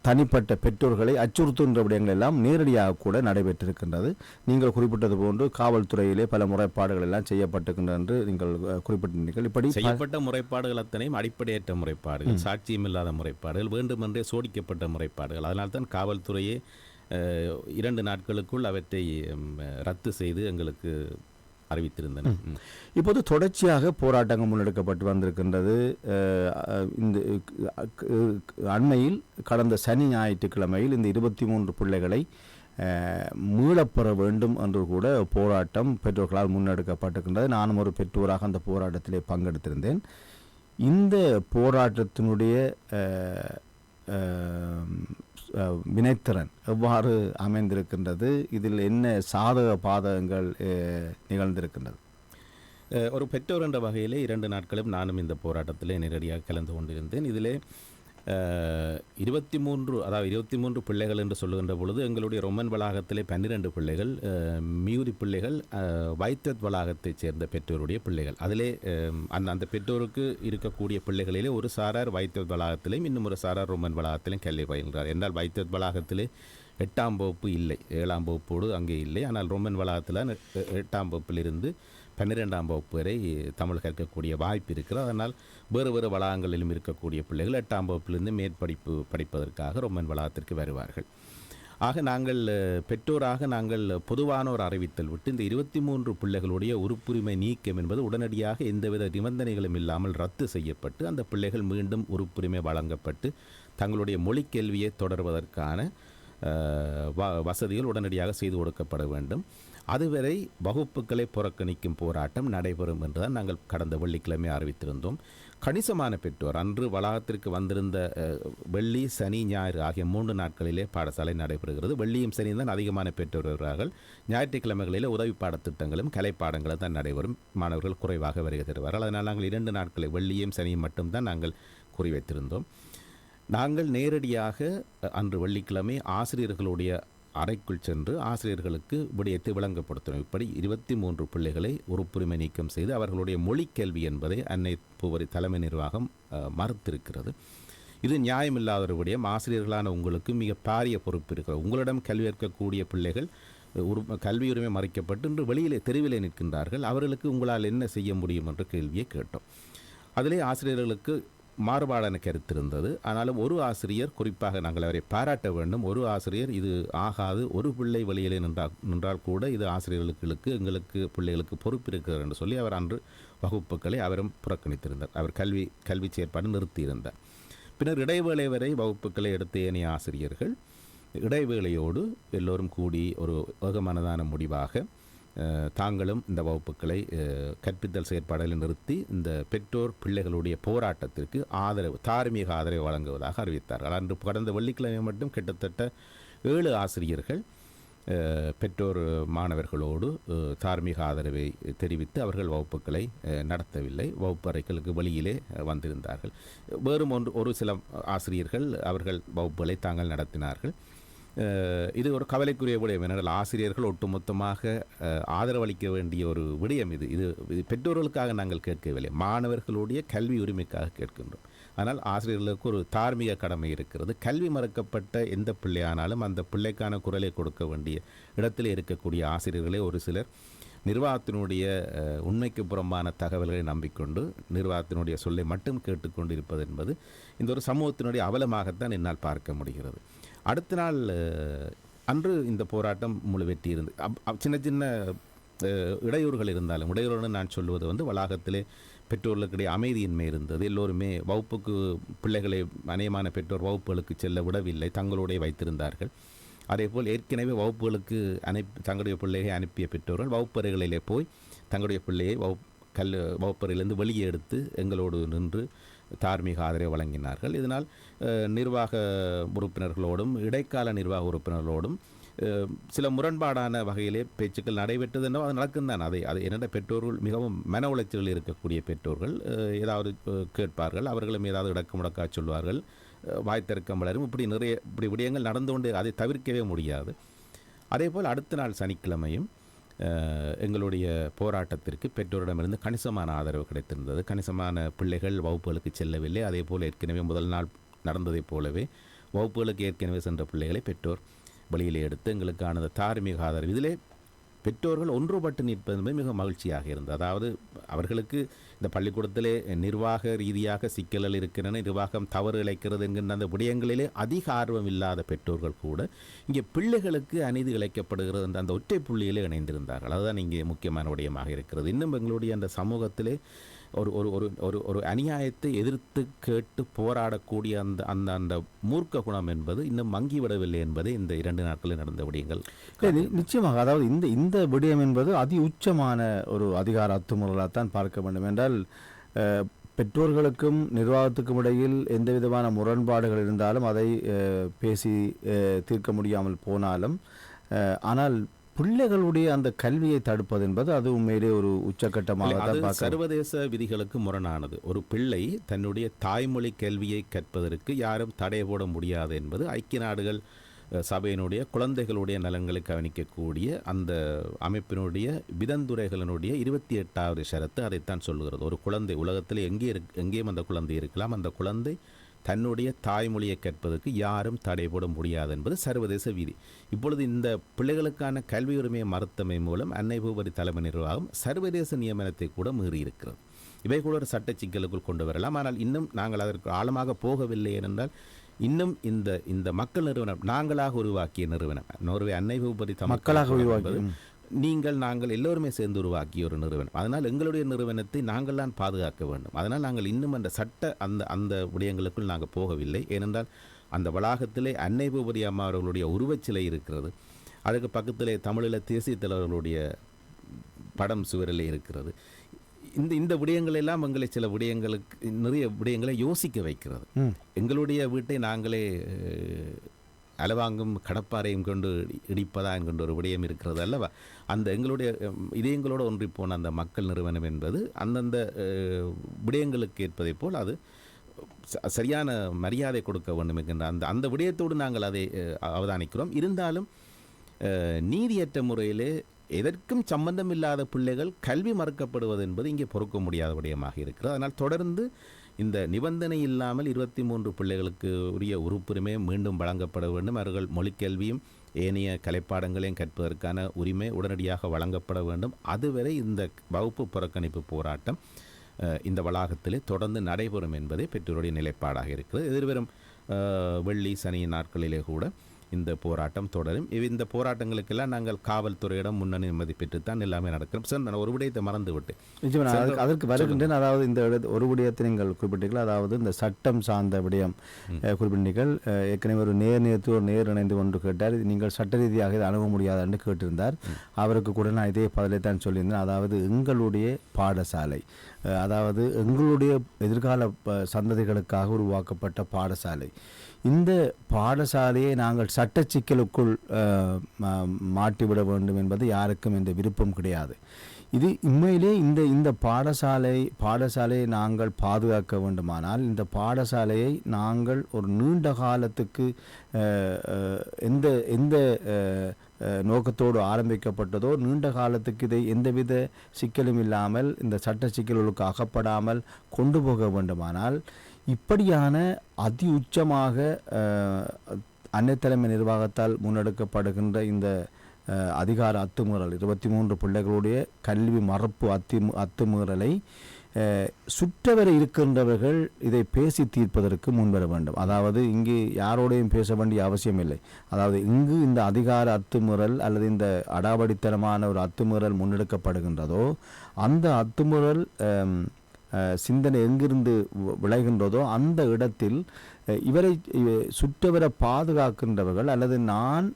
தனிப்பட்ட பெற்றோர்களை அச்சுறுத்துகின்ற விடயங்கள் எல்லாம் நேரடியாக கூட நடைபெற்றிருக்கின்றது. நீங்கள் குறிப்பிட்டது போன்று காவல்துறையிலே பல முறைப்பாடுகள் எல்லாம் செய்யப்பட்டிருக்கின்றன என்று நீங்கள் குறிப்பிட்டிருந்தீர்கள். இப்படி செய்யப்பட்ட முறைப்பாடுகள் அத்தனையும் அடிப்படையற்ற முறைப்பாடுகள், சாட்சியமில்லாத முறைப்பாடுகள், வேண்டுமென்றே சோடிக்கப்பட்ட முறைப்பாடுகள். அதனால்தான் காவல்துறையே 2 நாட்களுக்குள் அவற்றை ரத்து செய்து எங்களுக்கு அறிவித்திருந்தன. இப்போது தொடர்ச்சியாக போராட்டங்கள் முன்னெடுக்கப்பட்டு வந்திருக்கின்றது. இந்த அண்மையில் கடந்த சனி ஞாயிற்றுக்கிழமையில் இந்த 23 பிள்ளைகளை மீளப்பெற வேண்டும் என்று கூட போராட்டம் பெற்றோர்களால் முன்னெடுக்கப்பட்டிருக்கின்றது. நானும் ஒரு பெற்றோராக அந்த போராட்டத்திலே பங்கெடுத்திருந்தேன். இந்த போராட்டத்தினுடைய வினைத்திறன் எவ்வாறு அமைந்திருக்கின்றது? இதில் என்ன சாதக பாதகங்கள் நிகழ்ந்திருக்கின்றது? ஒரு பெற்றோர் என்ற வகையிலே 2 நாட்களும் நானும் இந்த போராட்டத்திலே நேரடியாக கலந்து கொண்டிருந்தேன். இதிலே 23 பிள்ளைகள் என்று சொல்லுகின்ற பொழுது எங்களுடைய ரொமன் வளாகத்திலே 12 பிள்ளைகள், மியூரி பிள்ளைகள் வைத்தத் வளாகத்தைச் சேர்ந்த பெற்றோருடைய பிள்ளைகள். அதிலே அந்த பெற்றோருக்கு இருக்கக்கூடிய பிள்ளைகளிலே ஒரு சாரார் வைத்தத் வளாகத்திலேயும் இன்னும் ஒரு சாரார் ரொமன் வளாகத்திலேயும் கல்வி பயில்கிறார். என்றால் வைத்தத் வளாகத்திலே 8ஆம் வகுப்பு இல்லை, 7ஆம் வகுப்போடு அங்கே இல்லை. ஆனால் ரொமன் வளாகத்தில் 8ஆம் வகுப்பிலிருந்து 12ஆம் வகுப்பு வரை தமிழ் கற்கக்கூடிய வாய்ப்பு இருக்கிறது. அதனால் வேறு வளாகங்களிலும் இருக்கக்கூடிய பிள்ளைகள் 8ஆம் வகுப்பிலிருந்து மேற்படிப்பு படிப்பதற்காக ரொமன் வளாகத்திற்கு வருவார்கள். ஆக நாங்கள் பெற்றோராக நாங்கள் பொதுவான ஒரு அறிவித்தல் விட்டு இந்த 23 பிள்ளைகளுடைய உறுப்புரிமை நீக்கம் என்பது உடனடியாக எந்தவித நிபந்தனைகளும் இல்லாமல் ரத்து செய்யப்பட்டு அந்த பிள்ளைகள் மீண்டும் உறுப்புரிமை வழங்கப்பட்டு தங்களுடைய மொழி கேள்வியை தொடர்வதற்கான வசதிகள் உடனடியாக செய்து கொடுக்கப்பட வேண்டும். அதுவரை வகுப்புகளை புறக்கணிக்கும் போராட்டம் நடைபெறும் என்றுதான் நாங்கள் கடந்த வெள்ளிக்கிழமை அறிவித்திருந்தோம். கணிசமான பெற்றோர் அன்று வளாகத்திற்கு வந்திருந்த வெள்ளி, சனி, ஞாயிறு ஆகிய 3 நாட்களிலே பாடசாலை நடைபெறுகிறது. வெள்ளியும் சனியும் தான் அதிகமான பெற்றோர் வருகிறார்கள். ஞாயிற்றுக்கிழமைகளில் உதவி பாடத்திட்டங்களும் கலைப்பாடங்களும் தான் நடைபெறும். மாணவர்கள் குறைவாக வருகை தருவார்கள். அதனால் நாங்கள் 2 நாட்களை வெள்ளியும் சனியும் மட்டும்தான் நாங்கள் குறிவைத்திருந்தோம். நாங்கள் நேரடியாக அன்று வெள்ளிக்கிழமை ஆசிரியர்களுடைய அறைக்குள் சென்று ஆசிரியர்களுக்கு விடயத்தை விளங்கப்படுத்தினோம். இப்படி 23 பிள்ளைகளை உறுப்புரிமை நீக்கம் செய்து அவர்களுடைய மொழி கேள்வி என்பதை அன்னை பூவரி தலைமை நிர்வாகம் மறுத்திருக்கிறது. இது நியாயமில்லாத ஒரு விடயம். ஆசிரியர்களான உங்களுக்கு மிக பாரிய பொறுப்பு இருக்கிறது. உங்களிடம் கல்வி கற்கக்கூடிய பிள்ளைகள் கல்வி உரிமை மறைக்கப்பட்டு இன்று வெளியிலே தெருவிலே நிற்கின்றார்கள். அவர்களுக்கு உங்களால் என்ன செய்ய முடியும் என்ற கேள்வியை கேட்டோம். அதிலே ஆசிரியர்களுக்கு மாறுபாடான கருத்து இருந்தது. ஆனாலும் ஒரு ஆசிரியர், குறிப்பாக நாங்கள் அவரை பாராட்ட வேண்டும், ஒரு ஆசிரியர் இது ஆகாது, ஒரு பிள்ளை வெளியிலே நின்றால் கூட இது ஆசிரியர்களுக்கு எங்களுக்கு பிள்ளைகளுக்கு பொறுப்பு இருக்கிறது என்று சொல்லி அவர் அன்று வகுப்புகளை அவரும் புறக்கணித்திருந்தார். அவர் கல்வி செயற்பாடு நிறுத்தியிருந்தார். பின்னர் இடைவேளை வரை வகுப்புகளை எடுத்த ஏனைய ஆசிரியர்கள் இடைவேளையோடு எல்லோரும் கூடி ஒரு ஏகமனதான முடிவாக தாங்களும் இந்த வகுப்புகளை கற்பித்தல் செயற்பாடுகளை நிறுத்தி இந்த பெற்றோர் பிள்ளைகளுடைய போராட்டத்திற்கு தார்மீக ஆதரவு வழங்குவதாக அறிவித்தார்கள். அன்று கடந்த வெள்ளிக்கிழமை மட்டும் கிட்டத்தட்ட 7 ஆசிரியர்கள் பெற்றோர் மாணவர்களோடு தார்மீக ஆதரவை தெரிவித்து அவர்கள் வகுப்புகளை நடத்தவில்லை. வகுப்பறைகளுக்கு வெளியிலே வந்திருந்தார்கள். வேறும் ஒரு சில ஆசிரியர்கள் அவர்கள் வகுப்புகளை தாங்கள் நடத்தினார்கள். இது ஒரு கவலைக்குரிய விடயம். ஏனென்றால் ஆசிரியர்கள் ஒட்டுமொத்தமாக ஆதரவளிக்க வேண்டிய ஒரு விடயம் இது பெற்றோர்களுக்காக நாங்கள் கேட்கவில்லை, மாணவர்களுடைய கல்வி உரிமைக்காக கேட்கின்றோம். ஆனால் ஆசிரியர்களுக்கு ஒரு தார்மீக கடமை இருக்கிறது. கல்வி மறுக்கப்பட்ட எந்த பிள்ளையானாலும் அந்த பிள்ளைக்கான குரலை கொடுக்க வேண்டிய இடத்தில் இருக்கக்கூடிய ஆசிரியர்களே ஒரு சிலர் நிர்வாகத்தினுடைய உண்மைக்கு புறம்பான தகவல்களை நம்பிக்கொண்டு நிர்வாகத்தினுடைய சொல்லை மட்டும் கேட்டுக்கொண்டு இருப்பது என்பது இந்த ஒரு சமூகத்தினுடைய அவலமாகத்தான் என்னால் பார்க்க முடிகிறது. அடுத்த நாள் அன்று இந்த போராட்டம் முழு வெற்றி இருந்து சின்ன சின்ன இடையூறுகள் இருந்தாலும், இடையூறுன்னு நான் சொல்வது வளாகத்திலே பெற்றோர்களுக்கிடையே அமைதியின்மை இருந்தது. எல்லோருமே வகுப்புக்கு பிள்ளைகளை அநேகமான பெற்றோர் வகுப்புகளுக்கு செல்ல விடவில்லை, தங்களுடைய வைத்திருந்தார்கள். அதேபோல் ஏற்கனவே வகுப்புகளுக்கு தங்களுடைய பிள்ளையை அனுப்பிய பெற்றோர்கள் வகுப்பறைகளிலே போய் தங்களுடைய பிள்ளையை வகுப்பறையிலிருந்து வெளியே எடுத்து எங்களோடு நின்று தார்மீக ஆதரவை வழங்கினார்கள். இதனால் நிர்வாக உறுப்பினர்களோடும் இடைக்கால நிர்வாக உறுப்பினர்களோடும் சில முரண்பாடான வகையிலே பேச்சுக்கள் நடைபெற்றது என்றோ அது நடக்கும் தான். அது என்னென்ன பெற்றோர்கள் மிகவும் மன உளைச்சலில் இருக்கக்கூடிய பெற்றோர்கள் ஏதாவது கேட்பார்கள், அவர்களும் ஏதாவது இடக்கு சொல்வார்கள், வாய்த்திறக்கம் வளரும், இப்படி விடயங்கள் நடந்து கொண்டு அதை தவிர்க்கவே முடியாது. அதேபோல் அடுத்த நாள் சனிக்கிழமையும் எங்களுடைய போராட்டத்திற்கு பெற்றோரிடமிருந்து கணிசமான ஆதரவு கிடைத்திருந்தது. கணிசமான பிள்ளைகள் வகுப்புகளுக்கு செல்லவில்லை. அதே போல் ஏற்கனவே முதல் நாள் நடந்ததைப் போலவே வகுப்புகளுக்கு ஏற்கனவே சென்ற பிள்ளைகளை பெற்றோர் வெளியிலே எடுத்து எங்களுக்கான தார்மீக ஆதரவு, இதிலே பெற்றோர்கள் ஒன்றுபட்டு நிற்பது மிக மகிழ்ச்சியாக இருந்தது. அதாவது அவர்களுக்கு இந்த பள்ளிக்கூடத்திலே நிர்வாக ரீதியாக சிக்கல்கள் இருக்கின்றன, நிர்வாகம் தவறு இழைக்கிறது என்கின்ற அந்த விடயங்களிலே அதிக ஆர்வம் இல்லாத பெற்றோர்கள் கூட இங்கே பிள்ளைகளுக்கு அநீதி இழைக்கப்படுகிறது என்ற அந்த ஒற்றை புள்ளியிலே இணைந்திருந்தார்கள். அதுதான் இங்கே முக்கியமான விடயமாக இருக்கிறது. இன்னும் எங்களுடைய அந்த சமூகத்திலே ஒரு ஒரு ஒரு ஒரு ஒரு அநியாயத்தை எதிர்த்து கேட்டு போராடக்கூடிய அந்த அந்த அந்த மூர்க்க குணம் என்பது இன்னும் மங்கிவிடவில்லை என்பதை இந்த 2 நாட்களில் நடந்த விடயங்கள் நிச்சயமாக. அதாவது இந்த விடயம் என்பது அதி உச்சமான ஒரு அதிகார அத்துமுறைகளாகத்தான் பார்க்க வேண்டும். என்றால் பெற்றோர்களுக்கும் நிர்வாகத்துக்கும் இடையில் எந்த விதமான முரண்பாடுகள் இருந்தாலும் அதை பேசி தீர்க்க முடியாமல் போனாலும், ஆனால் பிள்ளைகளுடைய அந்த கல்வியை தடுப்பது என்பது அது உண்மையிலே ஒரு உச்சக்கட்டமாக சர்வதேச விதிகளுக்கு முரணானது. ஒரு பிள்ளை தன்னுடைய தாய்மொழி கல்வியை கற்பதற்கு யாரும் தடை போட முடியாது என்பது ஐக்கிய நாடுகள் சபையினுடைய குழந்தைகளுடைய நலன்களை கவனிக்கக்கூடிய அந்த அமைப்பினுடைய விதந்துரைகளினுடைய 28வது ஷரத்து அதைத்தான் சொல்லுகிறது. ஒரு குழந்தை உலகத்தில் எங்கேயும் அந்த குழந்தை இருக்கலாம், அந்த குழந்தை தன்னுடைய தாய்மொழியை கற்பதற்கு யாரும் தடை போட முடியாது என்பது சர்வதேச விதி. இப்பொழுது இந்த பிள்ளைகளுக்கான கல்வி உரிமையை மறுத்தமை மூலம் அன்னை பூபதி தலைமை நிர்வாகம் சர்வதேச நியமனத்தை கூட மீறி இருக்கிறது. இவை கூட ஒரு சட்ட சிக்கலுக்குள் கொண்டு வரலாம். ஆனால் இன்னும் நாங்கள் அதற்கு ஆழமாக போகவில்லை என்றால் இன்னும் இந்த மக்கள் நிறுவனம் நாங்களாக உருவாக்கிய நிறுவனம் நோர்வே அன்னை பூபதி மக்களாக உருவாக்கியது நாங்கள் எல்லோருமே சேர்ந்து உருவாக்கிய ஒரு நிறுவனம். அதனால் எங்களுடைய நிறுவனத்தை நாங்கள் தான் பாதுகாக்க வேண்டும். அதனால் நாங்கள் இன்னும் அந்த சட்ட அந்த விடயங்களுக்குள் நாங்கள் போகவில்லை. ஏனென்றால் அந்த வளாகத்திலே அன்னை பூபதி அம்மா அவர்களுடைய உருவச்சிலை இருக்கிறது. அதுக்கு பக்கத்திலே தமிழில் தேசிய தலைவர்களுடைய படம் சுவரிலே இருக்கிறது. இந்த விடயங்கள் எல்லாம் எங்களை சில விடயங்களுக்கு நிறைய விடயங்களை யோசிக்க வைக்கிறது. எங்களுடைய வீட்டை நாங்களே அலவாங்கும் கடப்பாறையும் கொண்டு இடிப்பதா என்கின்ற ஒரு விடயம் இருக்கிறது அல்லவா? அந்த எங்களுடைய இதயங்களோடு ஒன்றிப்போன அந்த மக்கள் நிறுவனம் என்பது அந்தந்த விடயங்களுக்கு ஏற்பதை போல் அது சரியான மரியாதை கொடுக்க வேண்டும் என்கின்ற அந்த விடயத்தோடு நாங்கள் அதை அவதானிக்கிறோம். இருந்தாலும் நீதியற்ற முறையிலே எதற்கும் சம்பந்தம் இல்லாத பிள்ளைகள் கல்வி மறுக்கப்படுவது என்பது இங்கே பொறுக்க முடியாத விடயமாக இருக்கிறது. அதனால் தொடர்ந்து இந்த நிபந்தனை இல்லாமல் 23 பிள்ளைகளுக்கு உரிய உறுப்புரிமை மீண்டும் வழங்கப்பட வேண்டும். அவர்கள் மொழிக்கல்வியும் ஏனைய கலைப்பாடங்களையும் கற்பதற்கான உரிமை உடனடியாக வழங்கப்பட வேண்டும். அதுவரை இந்த வகுப்பு புறக்கணிப்பு போராட்டம் இந்த வளாகத்திலே தொடர்ந்து நடைபெறும் என்பதே பெற்றோருடைய நிலைப்பாடாக இருக்கிறது. எதிர்வரும் வெள்ளி சனி நாட்களிலே கூட இந்த போராட்டம் தொடரும். இந்த போராட்டங்களுக்கெல்லாம் நாங்கள் காவல்துறையிடம் முன்னணி அனுமதி பெற்றுத்தான் எல்லாமே நடக்கிறோம். சார், நான் ஒரு விடயத்தை மறந்து விட்டேன், அதற்கு வருகின்றேன். அதாவது இந்த ஒரு விடயத்தை நீங்கள் குறிப்பிட்டீர்கள், அதாவது இந்த சட்டம் சார்ந்த விடயம் குறிப்பிட்டீர்கள். ஏற்கனவே ஒரு நேர் இணைந்து கொண்டு கேட்டார், நீங்கள் சட்ட ரீதியாக இதை அணுக முடியாது என்று கேட்டிருந்தார். அவருக்கு கூட நான் இதே பதிலை தான் சொல்லியிருந்தேன். அதாவது எங்களுடைய பாடசாலை அதாவது எங்களுடைய எதிர்கால சந்ததிகளுக்காக உருவாக்கப்பட்ட பாடசாலை. இந்த பாடசாலையை நாங்கள் சட்ட சிக்கலுக்குள் மாட்டிவிட வேண்டும் என்பது யாருக்கும் இந்த விருப்பம் கிடையாது. இது உண்மையிலே இந்த பாடசாலையை நாங்கள் பாதுகாக்க வேண்டுமானால் இந்த பாடசாலையை நாங்கள் ஒரு நீண்ட காலத்துக்கு எந்த எந்த நோக்கத்தோடு ஆரம்பிக்கப்பட்டதோ நீண்ட காலத்துக்கு இதை எந்தவித சிக்கலும் இல்லாமல் இந்த சட்ட சிக்கல்களுக்கு அகப்படாமல் கொண்டு போக வேண்டுமானால் இப்படியான அதி உச்சமாக அன்னைத்தலைமை நிர்வாகத்தால் முன்னெடுக்கப்படுகின்ற இந்த அதிகார அத்துமீறல் 23 பிள்ளைகளுடைய கல்வி மறுப்பு அத்துமீறலை சுற்றவரை இருக்கின்றவர்கள் இதை பேசி தீர்ப்பதற்கு முன்வர வேண்டும். அதாவது இங்கு யாரோடையும் பேச வேண்டிய அவசியம் இல்லை. அதாவது இங்கு இந்த அதிகார அத்துமீறல் அல்லது இந்த அடாவடித்தனமான ஒரு அத்துமீறல் முன்னெடுக்கப்படுகின்றதோ அந்த அத்துமீறல் சிந்தனை எங்கிருந்து விளைகின்றதோ அந்த இடத்தில் இவரை சுற்றவரை பாதுகாக்கின்றவர்கள் அல்லது நான்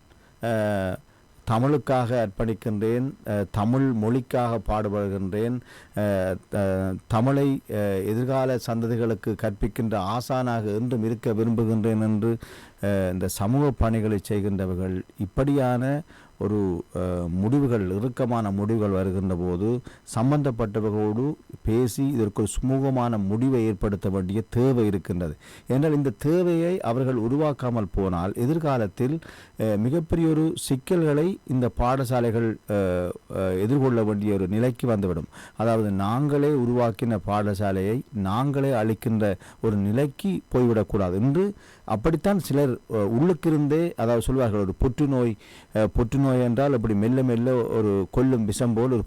தமிழுக்காக அர்ப்பணிக்கின்றேன், தமிழ் மொழிக்காக பாடுபடுகின்றேன், தமிழை எதிர்கால சந்ததிகளுக்கு கற்பிக்கின்ற ஆசானாக என்றும் இருக்க விரும்புகின்றேன் என்று இந்த சமூக பணிகளை செய்கின்றவர்கள் இப்படியான ஒரு முடிவுகள் இறுக்கமான முடிவுகள் வருகின்ற போது சம்பந்தப்பட்டவர்களோடு பேசி இதற்கு ஒரு சுமூகமான முடிவை ஏற்படுத்த வேண்டிய தேவை இருக்கின்றது. என்றால் இந்த தேவையை அவர்கள் உருவாக்காமல் போனால் எதிர்காலத்தில் மிகப்பெரிய ஒரு சிக்கல்களை இந்த பாடசாலைகள் எதிர்கொள்ள வேண்டிய ஒரு நிலைக்கு வந்துவிடும். அதாவது நாங்களே உருவாக்கின பாடசாலையை நாங்களே அளிக்கின்ற ஒரு நிலைக்கு போய்விடக்கூடாது என்று அப்படித்தான் சிலர் உள்ளுக்கிருந்தே, அதாவது சொல்வார்கள், ஒரு புற்றுநோய் என்றால் அப்படி மெல்ல மெல்ல ஒரு கொல்லும் விஷம் போல் ஒரு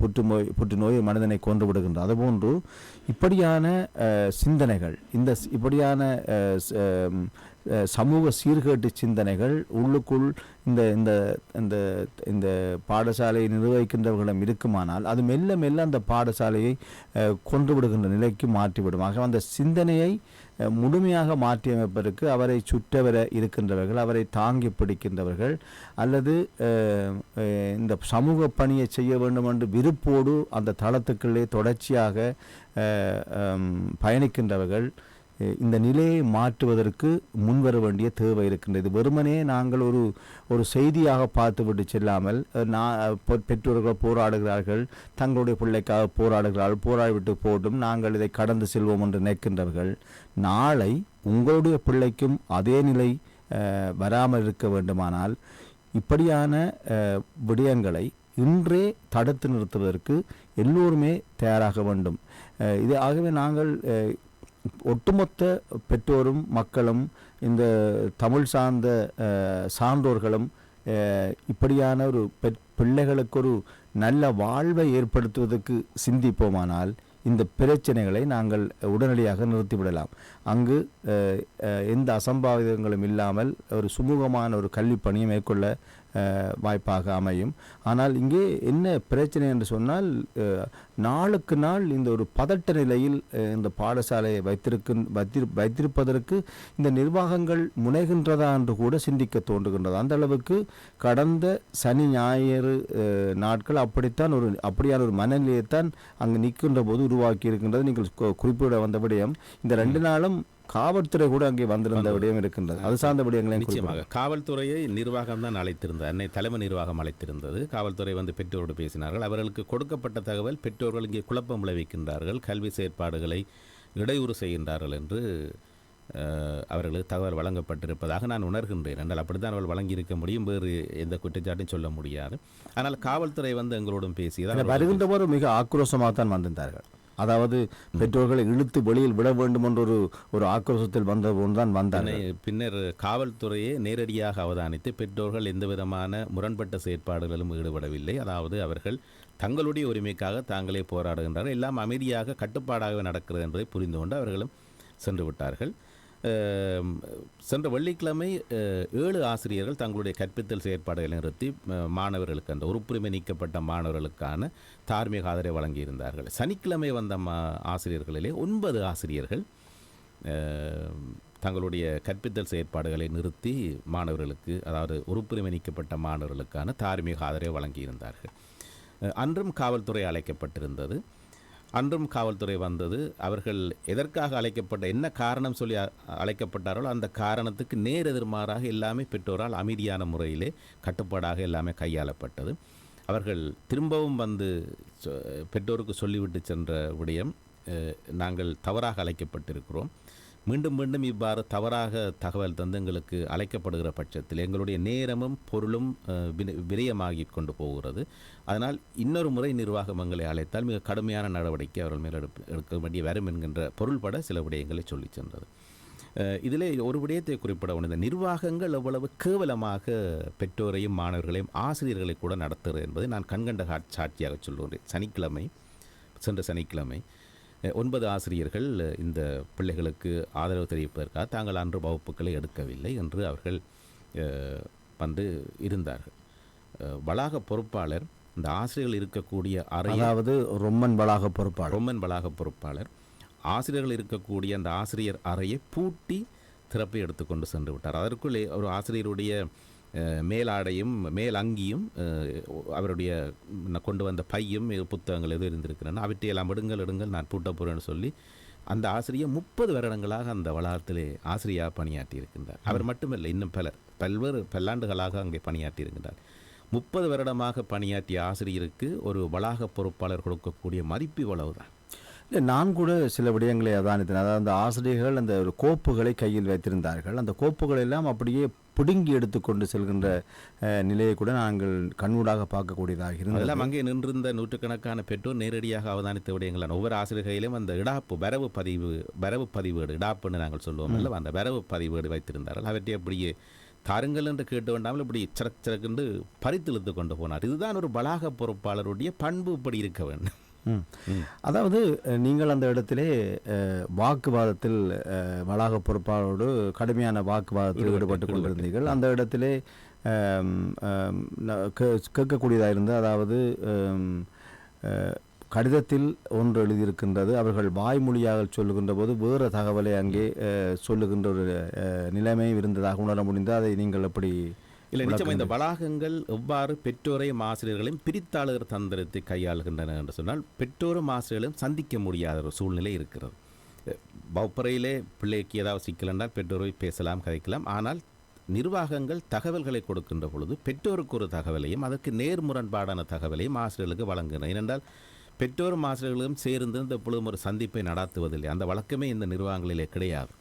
புற்றுநோய் மனிதனை கொன்று விடுகின்றது. அதுபோன்று இப்படியான சிந்தனைகள், இப்படியான சமூக சீர்கேட்டு சிந்தனைகள் உள்ளுக்குள் இந்த இந்த இந்த இந்த பாடசாலையை நிர்வகிக்கின்றவர்களிடம் இருக்குமானால் அது மெல்ல மெல்ல அந்த பாடசாலையை கொன்று விடுகின்ற நிலைக்கு மாற்றிவிடும். ஆக அந்த சிந்தனையை முழுமையாக மாற்றியமைப்பதற்கு அவரை சுற்றவர இருக்கின்றவர்கள், அவரை தாங்கி பிடிக்கின்றவர்கள் அல்லது இந்த சமூக பணியை செய்ய வேண்டும் என்று விருப்போடு அந்த தளத்துக்குள்ளே தொடர்ச்சியாக பயணிக்கின்றவர்கள் இந்த நிலையை மாற்றுவதற்கு முன்வர வேண்டிய தேவை இருக்கின்றது. வெறுமனே நாங்கள் ஒரு செய்தியாக பார்த்துவிட்டு செல்லாமல் பெற்றோர்கள் போராடுகிறார்கள், தங்களுடைய பிள்ளைக்காக போராடுகிறார்கள், போராடிவிட்டு போட்டும் நாங்கள் இதை கடந்து செல்வோம் என்று நினைக்கின்றவர்கள் நாளை உங்களுடைய பிள்ளைக்கும் அதே நிலை வராமல் இருக்க வேண்டுமானால் இப்படியான விடயங்களை இன்றே தடுத்து நிறுத்துவதற்கு எல்லோருமே தயாராக வேண்டும். இது ஆகவே நாங்கள் ஒட்டுமொத்த பெற்றோரும் மக்களும் இந்த தமிழ் சார்ந்த சான்றோர்களும் இப்படியான ஒரு பிள்ளைகளுக்கு ஒரு நல்ல வாழ்வை ஏற்படுத்துவதற்கு சிந்திப்போமானால் இந்த பிரச்சனைகளை நாங்கள் உடனடியாக நிறுத்திவிடலாம். அங்கு எந்த அசம்பாவிதங்களும் இல்லாமல் ஒரு சுமூகமான ஒரு கல்வி பணியை மேற்கொள்ள வாய்ப்பாக அமையும். ஆனால் இங்கே என்ன பிரச்சனை என்று சொன்னால் நாளுக்கு நாள் இந்த ஒரு பதட்ட நிலையில் இந்த பாடசாலையை வைத்திருப்பதற்கு இந்த நிர்வாகங்கள் முனைகின்றதா என்று கூட சிந்திக்க தோன்றுகின்றது. அந்த அளவுக்கு கடந்த சனி ஞாயிறு நாட்கள் அப்படியான ஒரு மனநிலையைத்தான் அங்கு நிற்கின்ற போது உருவாக்கி இருக்கின்றது. நீங்கள் குறிப்பிட வந்த விடயம் இந்த 2 நாளும் காவல்துறை கூட அங்கே வந்திருந்த விடயம் இருக்கின்றது. அது சார்ந்த விடயங்களை நிச்சயமாக காவல்துறையை நிர்வாகம் தான் அழைத்திருந்தது, அன்னை தலைமை நிர்வாகம் அழைத்திருந்தது. காவல்துறை வந்து பெற்றோரோடு பேசினார்கள். அவர்களுக்கு கொடுக்கப்பட்ட தகவல் பெற்றோர்கள் இங்கே குழப்பம் விளைவிக்கின்றார்கள், கல்வி செயற்பாடுகளை இடையூறு செய்கின்றார்கள் என்று அவர்களுக்கு தகவல் வழங்கப்பட்டிருப்பதாக நான் உணர்கின்றேன். என்றால் அப்படித்தான் அவர்கள் வழங்கியிருக்க முடியும், வேறு எந்த குற்றச்சாட்டையும் சொல்ல முடியாது. ஆனால் காவல்துறை வந்து எங்களோடும் பேசியது வருகின்ற போது மிக ஆக்ரோஷமாக தான் வந்திருந்தார்கள். அதாவது பெற்றோர்களை இழுத்து வெளியில் விட வேண்டும் என்ற ஒரு ஆக்ரோஷத்தில் வந்தபோதுதான் வந்தார்கள். பின்னர் காவல்துறையை நேரடியாக அவதானித்து பெற்றோர்கள் எந்த விதமான முரண்பட்ட செயற்பாடுகளிலும் ஈடுபடவில்லை, அதாவது அவர்கள் தங்களுடைய உரிமைக்காக தாங்களே போராடுகின்றார்கள், எல்லாம் அமைதியாக கட்டுப்பாடாக நடக்கிறது என்பதை புரிந்து கொண்டு அவர்களும் சென்று விட்டார்கள். சென்ற வெள்ளிக்கிழமை 7 ஆசிரியர்கள் தங்களுடைய கற்பித்தல் செயற்பாடுகளை நிறுத்தி மாணவர்களுக்கு, அந்த உறுப்புரிமை நீக்கப்பட்ட மாணவர்களுக்கான தார்மீக ஆதரவை வழங்கியிருந்தார்கள். சனிக்கிழமை வந்த ஆசிரியர்களிலே 9 ஆசிரியர்கள் தங்களுடைய கற்பித்தல் செயற்பாடுகளை நிறுத்தி மாணவர்களுக்கு, அதாவது உறுப்புரிமை நீக்கப்பட்ட மாணவர்களுக்கான தார்மீக ஆதரவை வழங்கியிருந்தார்கள். அன்றும் காவல்துறை அழைக்கப்பட்டிருந்தது. அன்றும் காவல்துறை வந்தது. அவர்கள் எதற்காக என்ன காரணம் சொல்லி அழைக்கப்பட்டார்களோ அந்த காரணத்துக்கு நேர் எதிர்மாறாக எல்லாமே பெற்றோரால் அமைதியான முறையிலே கட்டுப்பாடாக எல்லாமே கையாளப்பட்டது. அவர்கள் திரும்பவும் வந்து பெற்றோருக்கு சொல்லிவிட்டு சென்ற விடயம், நாங்கள் தவறாக அழைக்கப்பட்டிருக்கிறோம், மீண்டும் மீண்டும் இவ்வாறு தவறாக தகவல் தந்து எங்களுக்கு அழைக்கப்படுகிற பட்சத்தில் எங்களுடைய நேரமும் பொருளும் விரயமாகி கொண்டு போகிறது. அதனால் இன்னொரு முறை நிர்வாகம் எங்களை அழைத்தால் மிக கடுமையான நடவடிக்கை அவர்கள் மேல் எடுக்க வேண்டிய வரும் என்கின்ற பொருள்பட சில விடயங்களை சொல்லி சென்றது. இதிலே ஒரு விடயத்தை குறிப்பிட இந்த நிர்வாகங்கள் எவ்வளவு கேவலமாக பெற்றோரையும் மாணவர்களையும் ஆசிரியர்களை கூட நடத்துகிறது என்பதை நான் கண்கண்ட சாட்சியாக சொல்லுவேன். சென்ற சனிக்கிழமை 9 ஆசிரியர்கள் இந்த பிள்ளைகளுக்கு ஆதரவு தெரிவிப்பதற்காக தாங்கள் அன்று வகுப்புகளை எடுக்கவில்லை என்று அவர்கள் வந்து இருந்தார்கள். வளாக பொறுப்பாளர் இந்த ஆசிரியர்கள் இருக்கக்கூடிய அதாவது ரொம்மன் வளாக பொறுப்பாளர் ஆசிரியர்கள் இருக்கக்கூடிய அந்த ஆசிரியர் அறையை பூட்டி திறப்பை எடுத்துக்கொண்டு சென்று விட்டார். அதற்குள்ளே ஒரு ஆசிரியருடைய மேலாடையும் மேல் அங்கியும் அவருடைய கொண்டு வந்த பையும் புத்தகங்கள் எதுவும் இருந்திருக்கிறேன், அவற்றையெல்லாம் எடுங்கள் நான் பூட்ட போகிறேன்னு சொல்லி அந்த ஆசிரியர் 30 வருடங்களாக அந்த வளாகத்திலே ஆசிரியாக பணியாற்றி இருக்கின்றார். அவர் மட்டுமல்ல, இன்னும் பல்வேறு பல்லாண்டுகளாக அங்கே பணியாற்றி இருக்கின்றார். 30 வருடமாக பணியாற்றிய ஆசிரியருக்கு ஒரு வளாக பொறுப்பாளர் கொடுக்கக்கூடிய மதிப்பு இவ்வளவுதான். நான் கூட சில விடயங்களை அதானித்தேன். அதாவது அந்த ஆசிரியர்கள் அந்த ஒரு கோப்புகளை கையில் வைத்திருந்தார்கள். அந்த கோப்புகள் எல்லாம் அப்படியே பிடுங்கி எடுத்துக்கொண்டு செல்கின்ற நிலையை கூட நாங்கள் கண்ணூடாக பார்க்கக்கூடியதாக இருந்தது. அதெல்லாம் அங்கே நின்றிருந்த நூற்றுக்கணக்கான பெற்றோர் நேரடியாக அவதானித்த விடயங்கள். ஒவ்வொரு ஆசிரியர்களிலும் அந்த வரவு பதிவேடு இடாப்புன்னு நாங்கள் சொல்லுவோம் இல்லை, அந்த வரவு பதிவேடு வைத்திருந்தார்கள். அவற்றை அப்படியே தாருங்கள் என்று கேட்டு வேண்டாமல் இப்படி சிறக்கென்று பறித்து இழுத்து கொண்டு போனார். இதுதான் ஒரு வளாக பொறுப்பாளருடைய பண்பு இப்படி இருக்க வேண்டும். அதாவது நீங்கள் அந்த இடத்திலே வாக்குவாதத்தில் வளாக பொறுப்பாளரோடு கடுமையான வாக்குவாதத்தில் ஈடுபட்டு கொண்டிருந்தீர்கள். அந்த இடத்திலே கேட்கக்கூடியதாக இருந்தது. அதாவது கடிதத்தில் ஒன்று எழுதியிருக்கின்றது, அவர்கள் வாய்மொழியாக சொல்லுகின்ற போது வேறு தகவலை அங்கே சொல்லுகின்ற ஒரு நிலைமை இருந்ததாக உணர முடிந்தது. அதை நீங்கள் எப்படி இல்லை, நிச்சயமாக இந்த வளாகங்கள் எவ்வாறு பெற்றோரையும் ஆசிரியர்களையும் பிரித்தாளுகிற தந்திரத்தை கையாளுகின்றன என்று சொன்னால் பெற்றோரும் ஆசிரியர்களும் சந்திக்க முடியாத ஒரு சூழ்நிலை இருக்கிறது. வகுப்பறையிலே பிள்ளைக்கு ஏதாவது சிக்கல் என்றால் பெற்றோரை பேசலாம், கதைக்கலாம். ஆனால் நிர்வாகங்கள் தகவல்களை கொடுக்கின்ற பொழுது பெற்றோருக்கு ஒரு தகவலையும் அதற்கு நேர்முரண்பாடான தகவலையும் ஆசிரியர்களுக்கு வழங்குகின்றன. ஏனென்றால் பெற்றோரும் ஆசிரியர்களும் சேர்ந்து இந்த எப்பொழுதும் ஒரு சந்திப்பை நடாத்துவதில்லை. அந்த வழக்கமே இந்த நிர்வாகங்களிலே கிடையாது.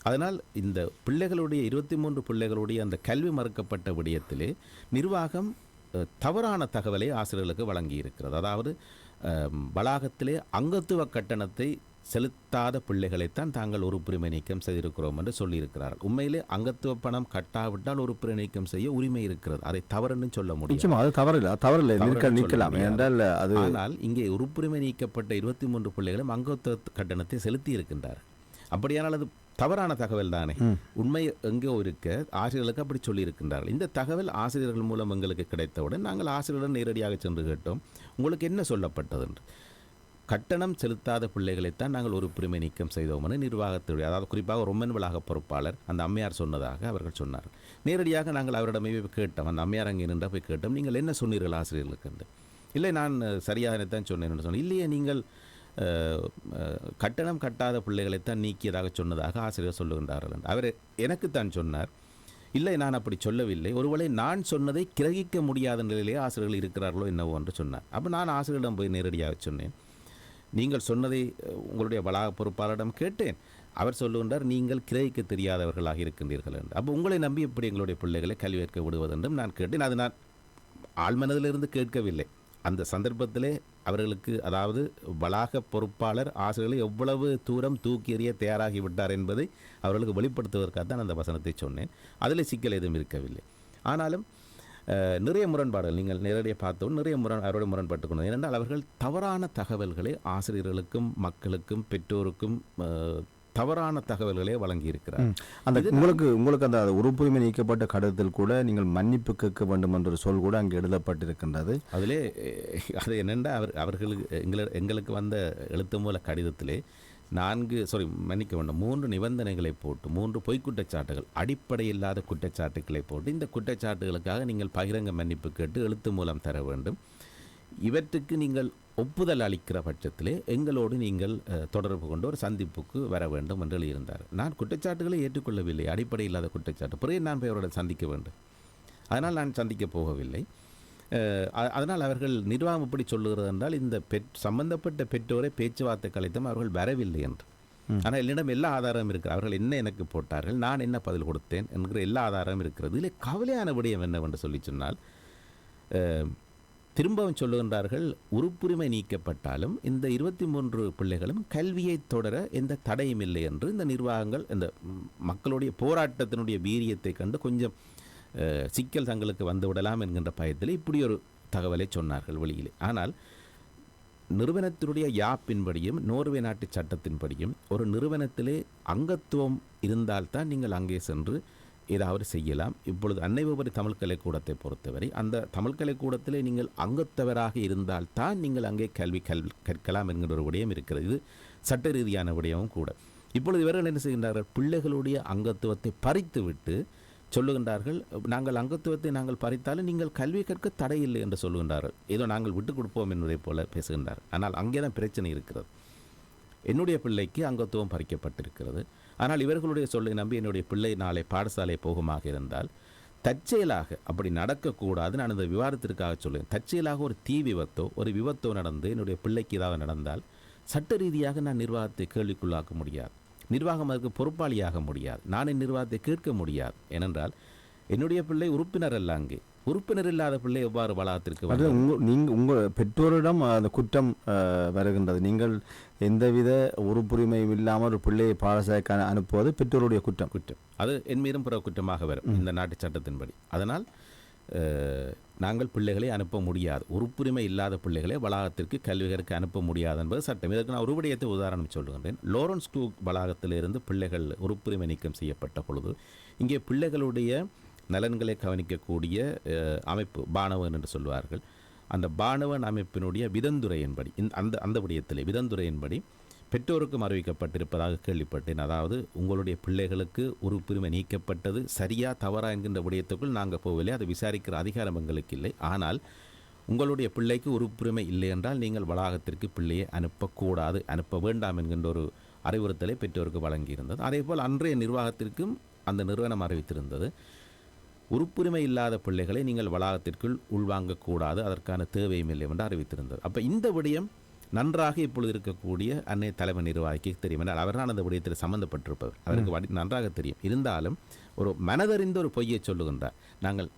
அதனால் இந்த பிள்ளைகளுடைய 23 பிள்ளைகளுடைய அந்த கல்வி மறுக்கப்பட்ட விடயத்திலே நிர்வாகம் தவறான தகவலை ஆசிரியர்களுக்கு வழங்கி இருக்கிறது. அதாவது வளாகத்திலே அங்கத்துவ கட்டணத்தை செலுத்தாத பிள்ளைகளைத்தான் தாங்கள் உறுப்புரிமை நீக்கம் செய்திருக்கிறோம் என்று சொல்லியிருக்கிறார்கள். உண்மையிலே அங்கத்துவ பணம் கட்டாவிட்டால் உறுப்புரிமை நீக்கம் செய்ய உரிமை இருக்கிறது. அதை தவறுன்னு சொல்ல முடியும். ஆனால் இங்கே உறுப்புரிமை நீக்கப்பட்ட 23 பிள்ளைகளும் அங்கத்துவ கட்டணத்தை செலுத்தி இருக்கின்றார்கள். அப்படியானால் அது தவறான தகவல் தானே. உண்மை எங்கோ இருக்க ஆசிரியர்களுக்கு அப்படி சொல்லியிருக்கின்றார்கள். இந்த தகவல் ஆசிரியர்கள் மூலம் எங்களுக்கு கிடைத்தவுடன் நாங்கள் ஆசிரியருடன் நேரடியாக சென்று கேட்டோம், உங்களுக்கு என்ன சொல்லப்பட்டது என்று. கட்டணம் செலுத்தாத பிள்ளைகளைத்தான் நாங்கள் உறுப்புரிமை நீக்கம் செய்தோம் என்று நிர்வாகத்துடைய, அதாவது குறிப்பாக ரொம்மன் வளாக பொறுப்பாளர் அந்த அம்மையார் சொன்னதாக அவர்கள் சொன்னார். நேரடியாக நாங்கள் அவரிடமே கேட்டோம், அந்த அம்மையார் அங்கே நின்ற போய் கேட்டோம், நீங்கள் என்ன சொன்னீர்கள் ஆசிரியர்களுக்கு என்று. இல்லை, நான் சரியாகத்தான் சொன்னேன் என்று சொன்னேன். இல்லையே, நீங்கள் கட்டணம் கட்டாத பிள்ளைகளைத்தான் நீக்கியதாக சொன்னதாக ஆசிரியர் சொல்லுகின்றார்கள் என்று அவர் எனக்குத்தான் சொன்னார். இல்லை, நான் அப்படி சொல்லவில்லை, ஒருவேளை நான் சொன்னதை கிரகிக்க முடியாத நிலையிலே ஆசிரியர்கள் இருக்கிறார்களோ என்னவோ என்று சொன்னார். அப்போ நான் ஆசிரியரிடம் போய் நேரடியாக சொன்னேன், நீங்கள் சொன்னதை உங்களுடைய வளாக பொறுப்பாளரிடம் கேட்டேன். அவர் சொல்லுகின்றார், நீங்கள் கிரகிக்க தெரியாதவர்களாக இருக்கின்றீர்கள் என்று. அப்போ உங்களை நம்பி எப்படி எங்களுடைய பிள்ளைகளை கல்வி கற்க விடுவதென்றும் நான் கேட்டேன். அது நான் ஆழ்மனதிலிருந்து கேட்கவில்லை. அந்த சந்தர்ப்பத்திலே அவர்களுக்கு, அதாவது வளாக பொறுப்பாளர் ஆசிரியர்களை எவ்வளவு தூரம் தூக்கி எறிய தயாராகிவிட்டார் என்பதை அவர்களுக்கு வெளிப்படுத்துவதற்காக தான் அந்த வசனத்தை சொன்னேன். அதில் சிக்கல் எதுவும் இருக்கவில்லை. ஆனாலும் நிறைய முரண்பாடுகள் நீங்கள் நேரடியாக பார்த்தோம், நிறைய அவரோட முரண்பட்டு கொண்டு, ஏனென்றால் அவர்கள் தவறான தகவல்களை ஆசிரியர்களுக்கும் மக்களுக்கும் பெற்றோருக்கும் தவறான தகவல்களே வழங்கியிருக்கிறார். அந்த உங்களுக்கு அந்த உறுப்புரிமை நீக்கப்பட்ட கடிதத்தில் கூட நீங்கள் மன்னிப்பு கேட்க வேண்டும் என்ற சொல் கூட அங்கே எழுதப்பட்டிருக்கின்றது. அதிலே அது என்னென்றால் எங்களுக்கு வந்த எழுத்து மூல கடிதத்திலே 3 நிபந்தனைகளை போட்டு 3 பொய்க்குற்றச்சாட்டுகள், அடிப்படை இல்லாத குற்றச்சாட்டுக்களை போட்டு இந்த குற்றச்சாட்டுகளுக்காக நீங்கள் பகிரங்க மன்னிப்பு கேட்டு எழுத்து மூலம் தர வேண்டும். இவற்றுக்கு நீங்கள் ஒப்புதல் அளிக்கிற பட்சத்திலே எங்களோடு நீங்கள் தொடர்பு கொண்டு ஒரு சந்திப்புக்கு வர வேண்டும் என்று எழுதியிருந்தார். நான் குற்றச்சாட்டுகளை ஏற்றுக்கொள்ளவில்லை, அடிப்படை இல்லாத குற்றச்சாட்டு. பிறகு நான் போய் அவரோட சந்திக்க வேண்டும், அதனால் நான் சந்திக்க போகவில்லை. அதனால் அவர்கள் நிர்வாகம் எப்படி சொல்லுகிறது என்றால், இந்த சம்பந்தப்பட்ட பெற்றோரை பேச்சுவார்த்தை கலைத்தும் அவர்கள் வரவில்லை என்று. ஆனால் என்னிடம் எல்லா ஆதாரமும் இருக்கிறது. அவர்கள் என்ன எனக்கு போட்டார்கள், நான் என்ன பதில் கொடுத்தேன் என்கிற எல்லா ஆதாரமும் இருக்கிறது. இதில் கவலையான விடயம் என்னவென்று சொல்லி சொன்னால், திரும்பவும் சொல்லுகின்றார்கள், உறுப்புரிமை நீக்கப்பட்டாலும் இந்த 23 பிள்ளைகளும் கல்வியை தொடர எந்த தடையும் இல்லை என்று இந்த நிர்வாகங்கள் இந்த மக்களுடைய போராட்டத்தினுடைய வீரியத்தை கண்டு கொஞ்சம் சிக்கல் தங்களுக்கு வந்துவிடலாம் என்கின்ற பயத்தில் இப்படி ஒரு தகவலை சொன்னார்கள் வெளியிலே. ஆனால் நிறுவனத்தினுடைய யாப்பின்படியும் நோர்வே நாட்டு சட்டத்தின்படியும் ஒரு நிறுவனத்திலே அங்கத்துவம் இருந்தால்தான் நீங்கள் அங்கே சென்று ஏதாவது செய்யலாம். இப்பொழுது அன்னை விபரி தமிழ் கலைக்கூடத்தை பொறுத்தவரை அந்த தமிழ் கலைக்கூடத்திலே நீங்கள் அங்கத்தவராக இருந்தால்தான் நீங்கள் அங்கே கல்வி கற்கலாம் என்கிற ஒரு விடயம் இருக்கிறது. இது சட்ட ரீதியான விடயமும் கூட. இப்பொழுது இவர்கள் என்ன செய்கின்றார்கள், பிள்ளைகளுடைய அங்கத்துவத்தை பறித்து விட்டு சொல்லுகின்றார்கள், நாங்கள் அங்கத்துவத்தை நாங்கள் பறித்தாலும் நீங்கள் கல்வி கற்க தடையில்லை என்று சொல்லுகின்றார்கள். ஏதோ நாங்கள் விட்டுக் கொடுப்போம் என்பதை போல பேசுகின்றார். ஆனால் அங்கே தான் பிரச்சனை இருக்கிறது. என்னுடைய பிள்ளைக்கு அங்கத்துவம் பறிக்கப்பட்டிருக்கிறது. ஆனால் இவர்களுடைய சொல்லை நம்பி என்னுடைய பிள்ளை நாளை பாடசாலை போகுமாக இருந்தால் தற்செயலாக அப்படி நடக்கக்கூடாது. நான் இந்த விவாதத்திற்காக சொல்லுவேன். தற்செயலாக ஒரு தீ விபத்தோ ஒரு விபத்தோ நடந்து என்னுடைய பிள்ளைக்கு ஏதாவது நடந்தால் சட்ட ரீதியாக நான் நிர்வாகத்தை கேள்விக்குள்ளாக்க முடியாது, நிர்வாகம் அதுக்கு பொறுப்பாளியாக முடியாது, நான் என் நிர்வாகத்தை கேட்க முடியாது. ஏனென்றால் என்னுடைய பிள்ளை உறுப்பினர் அல்ல. அங்கே உறுப்பினர் இல்லாத பிள்ளை எவ்வாறு வளாகத்திற்கு நீங்கள் உங்கள் பெற்றோரிடம் அந்த குற்றம் வருகின்றது. நீங்கள் எந்தவித உறுப்புரிமையும் இல்லாமல் ஒரு பிள்ளையை பாடசாலைக்கு அனுப்புவது பெற்றோருடைய குற்றம். அது என் மீதும் பிற குற்றமாக வரும் இந்த நாட்டு சட்டத்தின்படி. அதனால் நாங்கள் பிள்ளைகளை அனுப்ப முடியாது, உறுப்புரிமை இல்லாத பிள்ளைகளை வளாகத்திற்கு கல்விகருக்கு அனுப்ப முடியாது என்பது சட்டம். இதற்கு நான் ஒரு விடயத்தை உதாரணம் சொல்லுகின்றேன். லோரன்ஸ் ஸ்கூ வளாகத்திலிருந்து பிள்ளைகள் உறுப்புரிமை நீக்கம் செய்யப்பட்ட பொழுது இங்கே பிள்ளைகளுடைய நலன்களை கவனிக்கக்கூடிய அமைப்பு பானவன் என்று சொல்வார்கள். அந்த பானவன் அமைப்பினுடைய விதந்துரையின்படி அந்த விடயத்திலே விதந்துரையின்படி பெற்றோருக்கும் அறிவிக்கப்பட்டிருப்பதாக கேள்விப்பட்டேன். அதாவது உங்களுடைய பிள்ளைகளுக்கு உறுப்புரிமை நீக்கப்பட்டது சரியா தவறா என்கின்ற விடயத்துக்குள் நாங்கள் போகவில்லை, அதை விசாரிக்கிற அதிகாரம் எங்களுக்கு இல்லை. ஆனால் உங்களுடைய பிள்ளைக்கு உறுப்புரிமை இல்லை என்றால் நீங்கள் வளாகத்திற்கு பிள்ளையை அனுப்பக்கூடாது, அனுப்ப வேண்டாம் என்கின்ற ஒரு அறிவுறுத்தலை பெற்றோருக்கு வழங்கியிருந்தது. அதேபோல் அன்றைய நிர்வாகத்திற்கும் அந்த நிறுவனம் அறிவித்திருந்தது, உறுப்புரிமை இல்லாத பிள்ளைகளை நீங்கள் வளாகத்திற்குள் உள்வாங்கக்கூடாது, அதற்கான தேவையும் இல்லை என்று அறிவித்திருந்தது. அப்போ இந்த விடயம் நன்றாக இப்பொழுது இருக்கக்கூடிய அன்னை தலைமை நிர்வாகிக்கு தெரியும். என்றால் அவர் தான் அந்த விடயத்தில் சம்மந்தப்பட்டிருப்பவர், அவருக்கு நன்றாக தெரியும். இருந்தாலும் ஒரு மனதறிந்த ஒரு பொய்யை சொல்லுகின்றார். நாங்கள்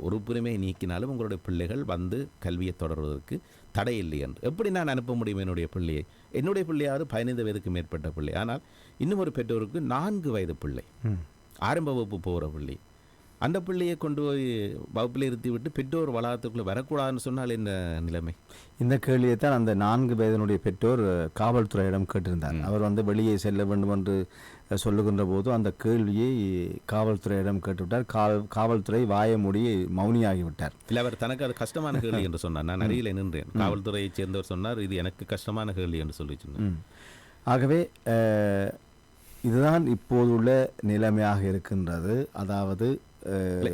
உறுப்புரிமையை நீக்கினாலும் உங்களுடைய பிள்ளைகள் வந்து கல்வியை தொடர்வதற்கு தடை இல்லை என்று. எப்படி நான் அனுப்ப முடியும் என்னுடைய பிள்ளையை? என்னுடைய பிள்ளையாவது 15 வயதுக்கு மேற்பட்ட பிள்ளை. ஆனால் இன்னும் ஒரு பெற்றோருக்கு 4 வயது பிள்ளை, ஆரம்ப வகுப்பு போகிற பிள்ளை. அந்த பிள்ளையை கொண்டு போய் வகுப்பில் இருத்தி விட்டு பெற்றோர் வளாகத்துக்குள்ளே வரக்கூடாதுன்னு சொன்னால் என்ன நிலைமை? இந்த கேள்வியை தான் அந்த 4 வயதினுடைய பெற்றோர் காவல்துறையிடம் கேட்டிருந்தார். அவர் வந்து வெளியே செல்ல வேண்டும் என்று சொல்லுகின்ற போது அந்த கேள்வியை காவல்துறையிடம் கேட்டுவிட்டார். காவல்துறை வாய மூடி மௌனியாகிவிட்டார். இல்லை, அவர் தனக்கு அது கஷ்டமான கேள்வி என்று சொன்னார். நான் அருகில் நின்றேன். காவல்துறையைச் சேர்ந்தவர் சொன்னார், இது எனக்கு கஷ்டமான கேள்வி என்று சொல்லி சொன்னார். ஆகவே இதுதான் இப்போதுள்ள நிலைமையாக இருக்கின்றது. அதாவது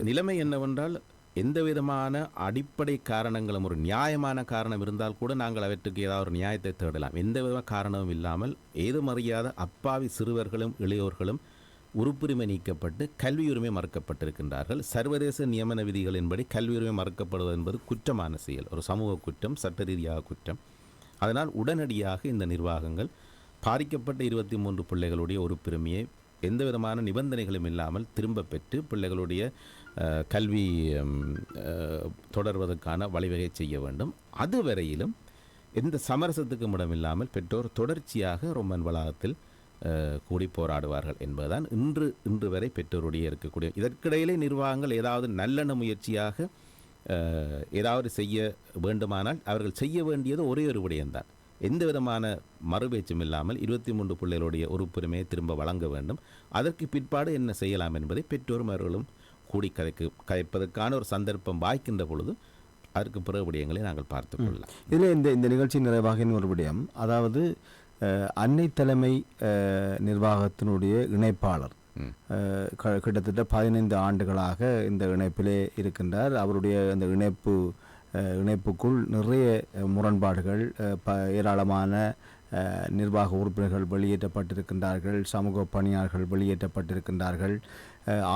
நிலைமை என்னவென்றால், எந்த விதமான அடிப்படை காரணங்களும் ஒரு நியாயமான காரணம் இருந்தால் கூட நாங்கள் அவற்றுக்கு ஏதாவது ஒரு நியாயத்தை தேடலாம். எந்த விதமான காரணமும் இல்லாமல் ஏதும் அறியாத அப்பாவி சிறுவர்களும் இளையோர்களும் உறுப்புரிமை நீக்கப்பட்டு கல்வியுரிமை மறுக்கப்பட்டிருக்கின்றார்கள். சர்வதேச நியமன விதிகளின்படி கல்வியுரிமை மறுக்கப்படுவது என்பது குற்றமான செயல், ஒரு சமூக குற்றம், சட்ட ரீதியாக குற்றம். அதனால் உடனடியாக இந்த நிர்வாகங்கள் பாதிக்கப்பட்ட 23 பிள்ளைகளுடைய உறுப்புரிமையை எந்த விதமான நிபந்தனைகளும் இல்லாமல் திரும்ப பெற்று பிள்ளைகளுடைய கல்வி தொடர்வதற்கான வழிவகை செய்ய வேண்டும். அதுவரையிலும் எந்த சமரசத்துக்கும் இடமில்லாமல் பெற்றோர் தொடர்ச்சியாக ரொம்மன் வளாகத்தில் கூடி போராடுவார்கள் என்பதுதான் இன்று வரை பெற்றோருடைய இருக்கக்கூடிய. இதற்கிடையிலே நிர்வாகங்கள் ஏதாவது நல்லெண்ண முயற்சியாக ஏதாவது செய்ய வேண்டுமானால் அவர்கள் செய்ய வேண்டியது ஒரே ஒரு விடயம்தான். எந்த விதமான மறுபேச்சும் இல்லாமல் 23 பிள்ளைகளுடைய உறுப்புரிமையை திரும்ப வழங்க வேண்டும். அதற்கு பிற்பாடு என்ன செய்யலாம் என்பதை பெற்றோரும் அவர்களும் கூடி கதைப்பதற்கான ஒரு சந்தர்ப்பம் வாய்க்கின்ற பொழுது அதற்கு பிற விடயங்களை நாங்கள் பார்த்துக் கொள்ளலாம். இதில் இந்த நிகழ்ச்சி நிறைவாக ஒரு விடயம், அதாவது அன்னை தலைமை நிர்வாகத்தினுடைய இணைப்பாளர் கிட்டத்தட்ட 15 ஆண்டுகளாக இந்த இணைப்பிலே இருக்கின்றார். அவருடைய அந்த இணைப்பு இணைப்புக்குள் நிறைய முரண்பாடுகள், ஏராளமான நிர்வாக உறுப்பினர்கள் வெளியேற்றப்பட்டிருக்கின்றார்கள், சமூக பணியாளர்கள் வெளியேற்றப்பட்டிருக்கின்றார்கள்,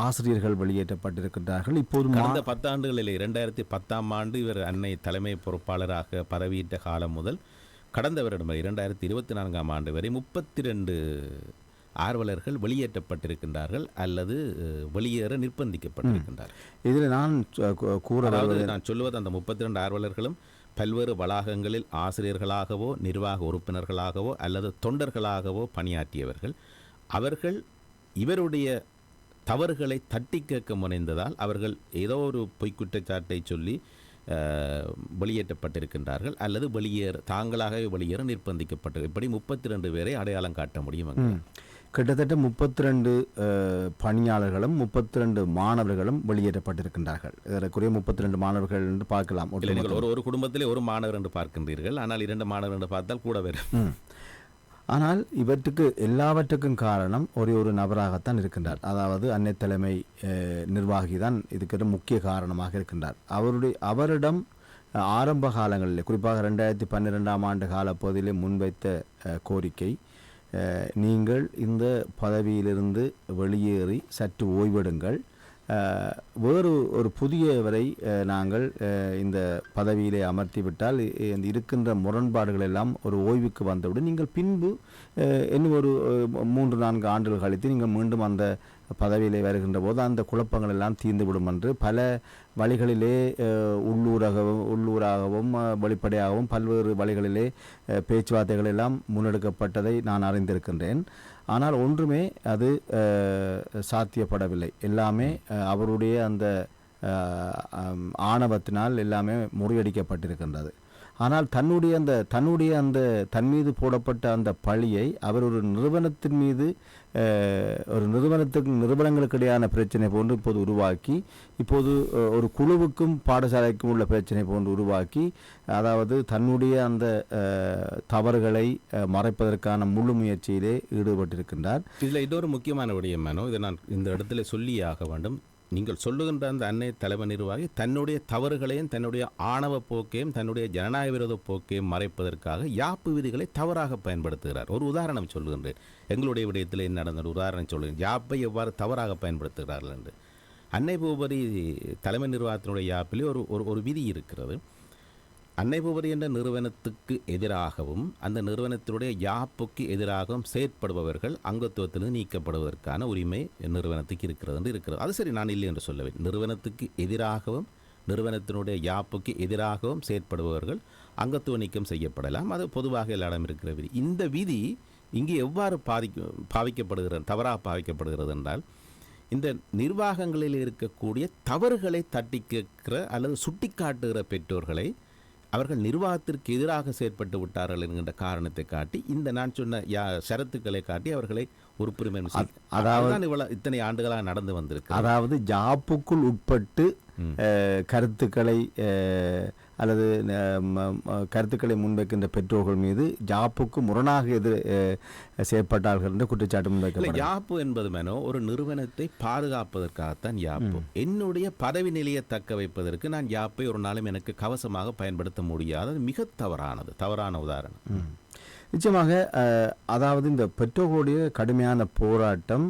ஆசிரியர்கள் வெளியேற்றப்பட்டிருக்கின்றார்கள். இப்போது கடந்த 10 ஆண்டுகளில் 2010ஆம் ஆண்டு இவர் அன்னை தலைமை பொறுப்பாளராக பதவியேற்ற காலம் முதல் கடந்த வருடம் 2024ஆம் ஆண்டு வரை 32 ஆர்வலர்கள் வெளியேற்றப்பட்டிருக்கின்றார்கள் அல்லது வெளியேற நிர்பந்திக்கப்பட்டிருக்கின்றார்கள். இதில் நான் நான் சொல்லுவது அந்த 32 ஆர்வலர்களும் பல்வேறு வளாகங்களில் ஆசிரியர்களாகவோ நிர்வாக உறுப்பினர்களாகவோ அல்லது தொண்டர்களாகவோ பணியாற்றியவர்கள். அவர்கள் இவருடைய தவறுகளை தட்டி கேட்க முனைந்ததால் அவர்கள் ஏதோ ஒரு பொய்க்குற்றச்சாட்டை சொல்லி வெளியேற்றப்பட்டிருக்கின்றார்கள் அல்லது தாங்களாகவே வெளியேற நிர்பந்திக்கப்பட்டு இப்படி 32 பேரை அடையாளம் காட்ட முடியும். கிட்டத்தட்ட 32 பணியாளர்களும் 32 மாணவர்களும் வெளியேற்றப்பட்டிருக்கின்றார்கள். இதற்குரிய 32 மாணவர்கள் என்று பார்க்கலாம். ஒரு குடும்பத்திலே ஒரு மாணவர் என்று பார்க்கின்றீர்கள், ஆனால் 2 மாணவர் என்று பார்த்தால் கூட வரும். ஆனால் இவற்றுக்கு எல்லாவற்றுக்கும் காரணம் ஒரு நபராகத்தான் இருக்கின்றார். அதாவது அன்னை தலைமை நிர்வாகி தான் இதுக்கு முக்கிய காரணமாக இருக்கின்றார். அவரிடம் ஆரம்ப காலங்களில், குறிப்பாக 2012ஆம் ஆண்டு காலப்பகுதியிலே முன்வைத்த கோரிக்கை, நீங்கள் இந்த பதவியிலிருந்து வெளியேறி சற்று ஓய்வெடுங்கள், வேறு ஒரு புதியவரை நாங்கள் இந்த பதவியிலே அமர்த்திவிட்டால் இருக்கின்ற முரண்பாடுகள் எல்லாம் ஒரு ஓய்வுக்கு வந்தவுடன் நீங்கள் பின்பு இன்னும் ஒரு 3-4 ஆண்டுகள் கழித்து நீங்கள் மீண்டும் அந்த பதவியிலே வருகின்ற போது அந்த குழப்பங்கள் எல்லாம் தீர்ந்துவிடும் என்று பல வழிகளிலே உள்ளூராகவும் வெளிப்படையாகவும் பல்வேறு வழிகளிலே பேச்சுவார்த்தைகள் எல்லாம் முன்னெடுக்கப்பட்டதை நான் அறிந்திருக்கின்றேன். ஆனால் ஒன்றுமே அது சாத்தியப்படவில்லை. எல்லாமே அவருடைய அந்த ஆணவத்தினால் எல்லாமே முறியடிக்கப்பட்டிருக்கின்றது. ஆனால் தன்னுடைய அந்த தன் மீது போடப்பட்ட அந்த பழியை அவர் ஒரு நிறுவனத்தின் மீது, நிறுவனங்களுக்கு இடையான பிரச்சனை போன்று இப்போது உருவாக்கி, இப்போது ஒரு குழுவுக்கும் பாடசாலைக்கும் உள்ள பிரச்சனை போன்று உருவாக்கி, அதாவது தன்னுடைய அந்த தவறுகளை மறைப்பதற்கான முழு முயற்சியிலே ஈடுபட்டிருக்கின்றார். இதில் இன்னொரு முக்கியமான விடயம், இதை நான் இந்த இடத்துல சொல்லியாக வேண்டும். நீங்கள் சொல்லுகின்ற அந்த அன்னை தலைமை நிர்வாகி தன்னுடைய தவறுகளையும் தன்னுடைய ஆணவ போக்கையும் தன்னுடைய ஜனநாயக விரோத போக்கையும் மறைப்பதற்காக யாப்பு விதிகளை தவறாக பயன்படுத்துகிறார். ஒரு உதாரணம் சொல்லுகின்றேன். எங்களுடைய விடயத்தில் என்ன நடந்த உதாரணம் சொல்லுகிறேன். யாப்பை எவ்வாறு தவறாக பயன்படுத்துகிறார்கள் என்று. அன்னை பூபதி தலைமை நிர்வாகத்தினுடைய யாப்பிலே ஒரு விதி இருக்கிறது. அன்னை பூபதி என்ற நிறுவனத்துக்கு எதிராகவும் அந்த நிறுவனத்தினுடைய யாப்புக்கு எதிராகவும் செயற்படுபவர்கள் அங்கத்துவத்திலிருந்து நீக்கப்படுவதற்கான உரிமை நிறுவனத்துக்கு இருக்கிறது என்று இருக்கிறது. அது சரி, நான் இல்லை என்று சொல்லவே. நிறுவனத்துக்கு எதிராகவும் நிறுவனத்தினுடைய யாப்புக்கு எதிராகவும் செயற்படுபவர்கள் அங்கத்துவ நீக்கம் செய்யப்படலாம். அது பொதுவாக எல்லாரும் இருக்கிற விதி. இந்த விதி இங்கே எவ்வாறு தவறாக பாவிக்கப்படுகிறது என்றால், இந்த நிர்வாகங்களில் இருக்கக்கூடிய தவறுகளை தட்டி கேட்கிற அல்லது சுட்டி காட்டுகிற பெற்றோர்களை அவர்கள் நிர்வாகத்திற்கு எதிராக செயற்பட்டு விட்டார்கள் என்கின்ற காரணத்தை காட்டி, இந்த நான் சொன்ன ஷரத்துக்களை காட்டி அவர்களை உறுப்புரிமை, அதாவது இத்தனை ஆண்டுகளாக நடந்து வந்திருக்கு. அதாவது ஜாப்புக்குள் உட்பட்டு கருத்துக்களை அல்லது கருத்துக்களை முன்வைக்கின்ற பெற்றோர்கள் மீது ஜாப்புக்கு முரணாக செயற்பட்டார்கள் என்ற குற்றச்சாட்டு முன்வைக்கப்படும். யாப்பு என்பது ஒரு நிறுவனத்தை பாதுகாப்பதற்காகத்தான் யாப்பு. என்னுடைய பதவி நிலையை தக்க வைப்பதற்கு நான் யாப்பை ஒரு நாளும் எனக்கு கவசமாக பயன்படுத்த முடியாது. மிக தவறான உதாரணம். நிச்சயமாக, அதாவது இந்த பெற்றோர்களுடைய கடுமையான போராட்டம்,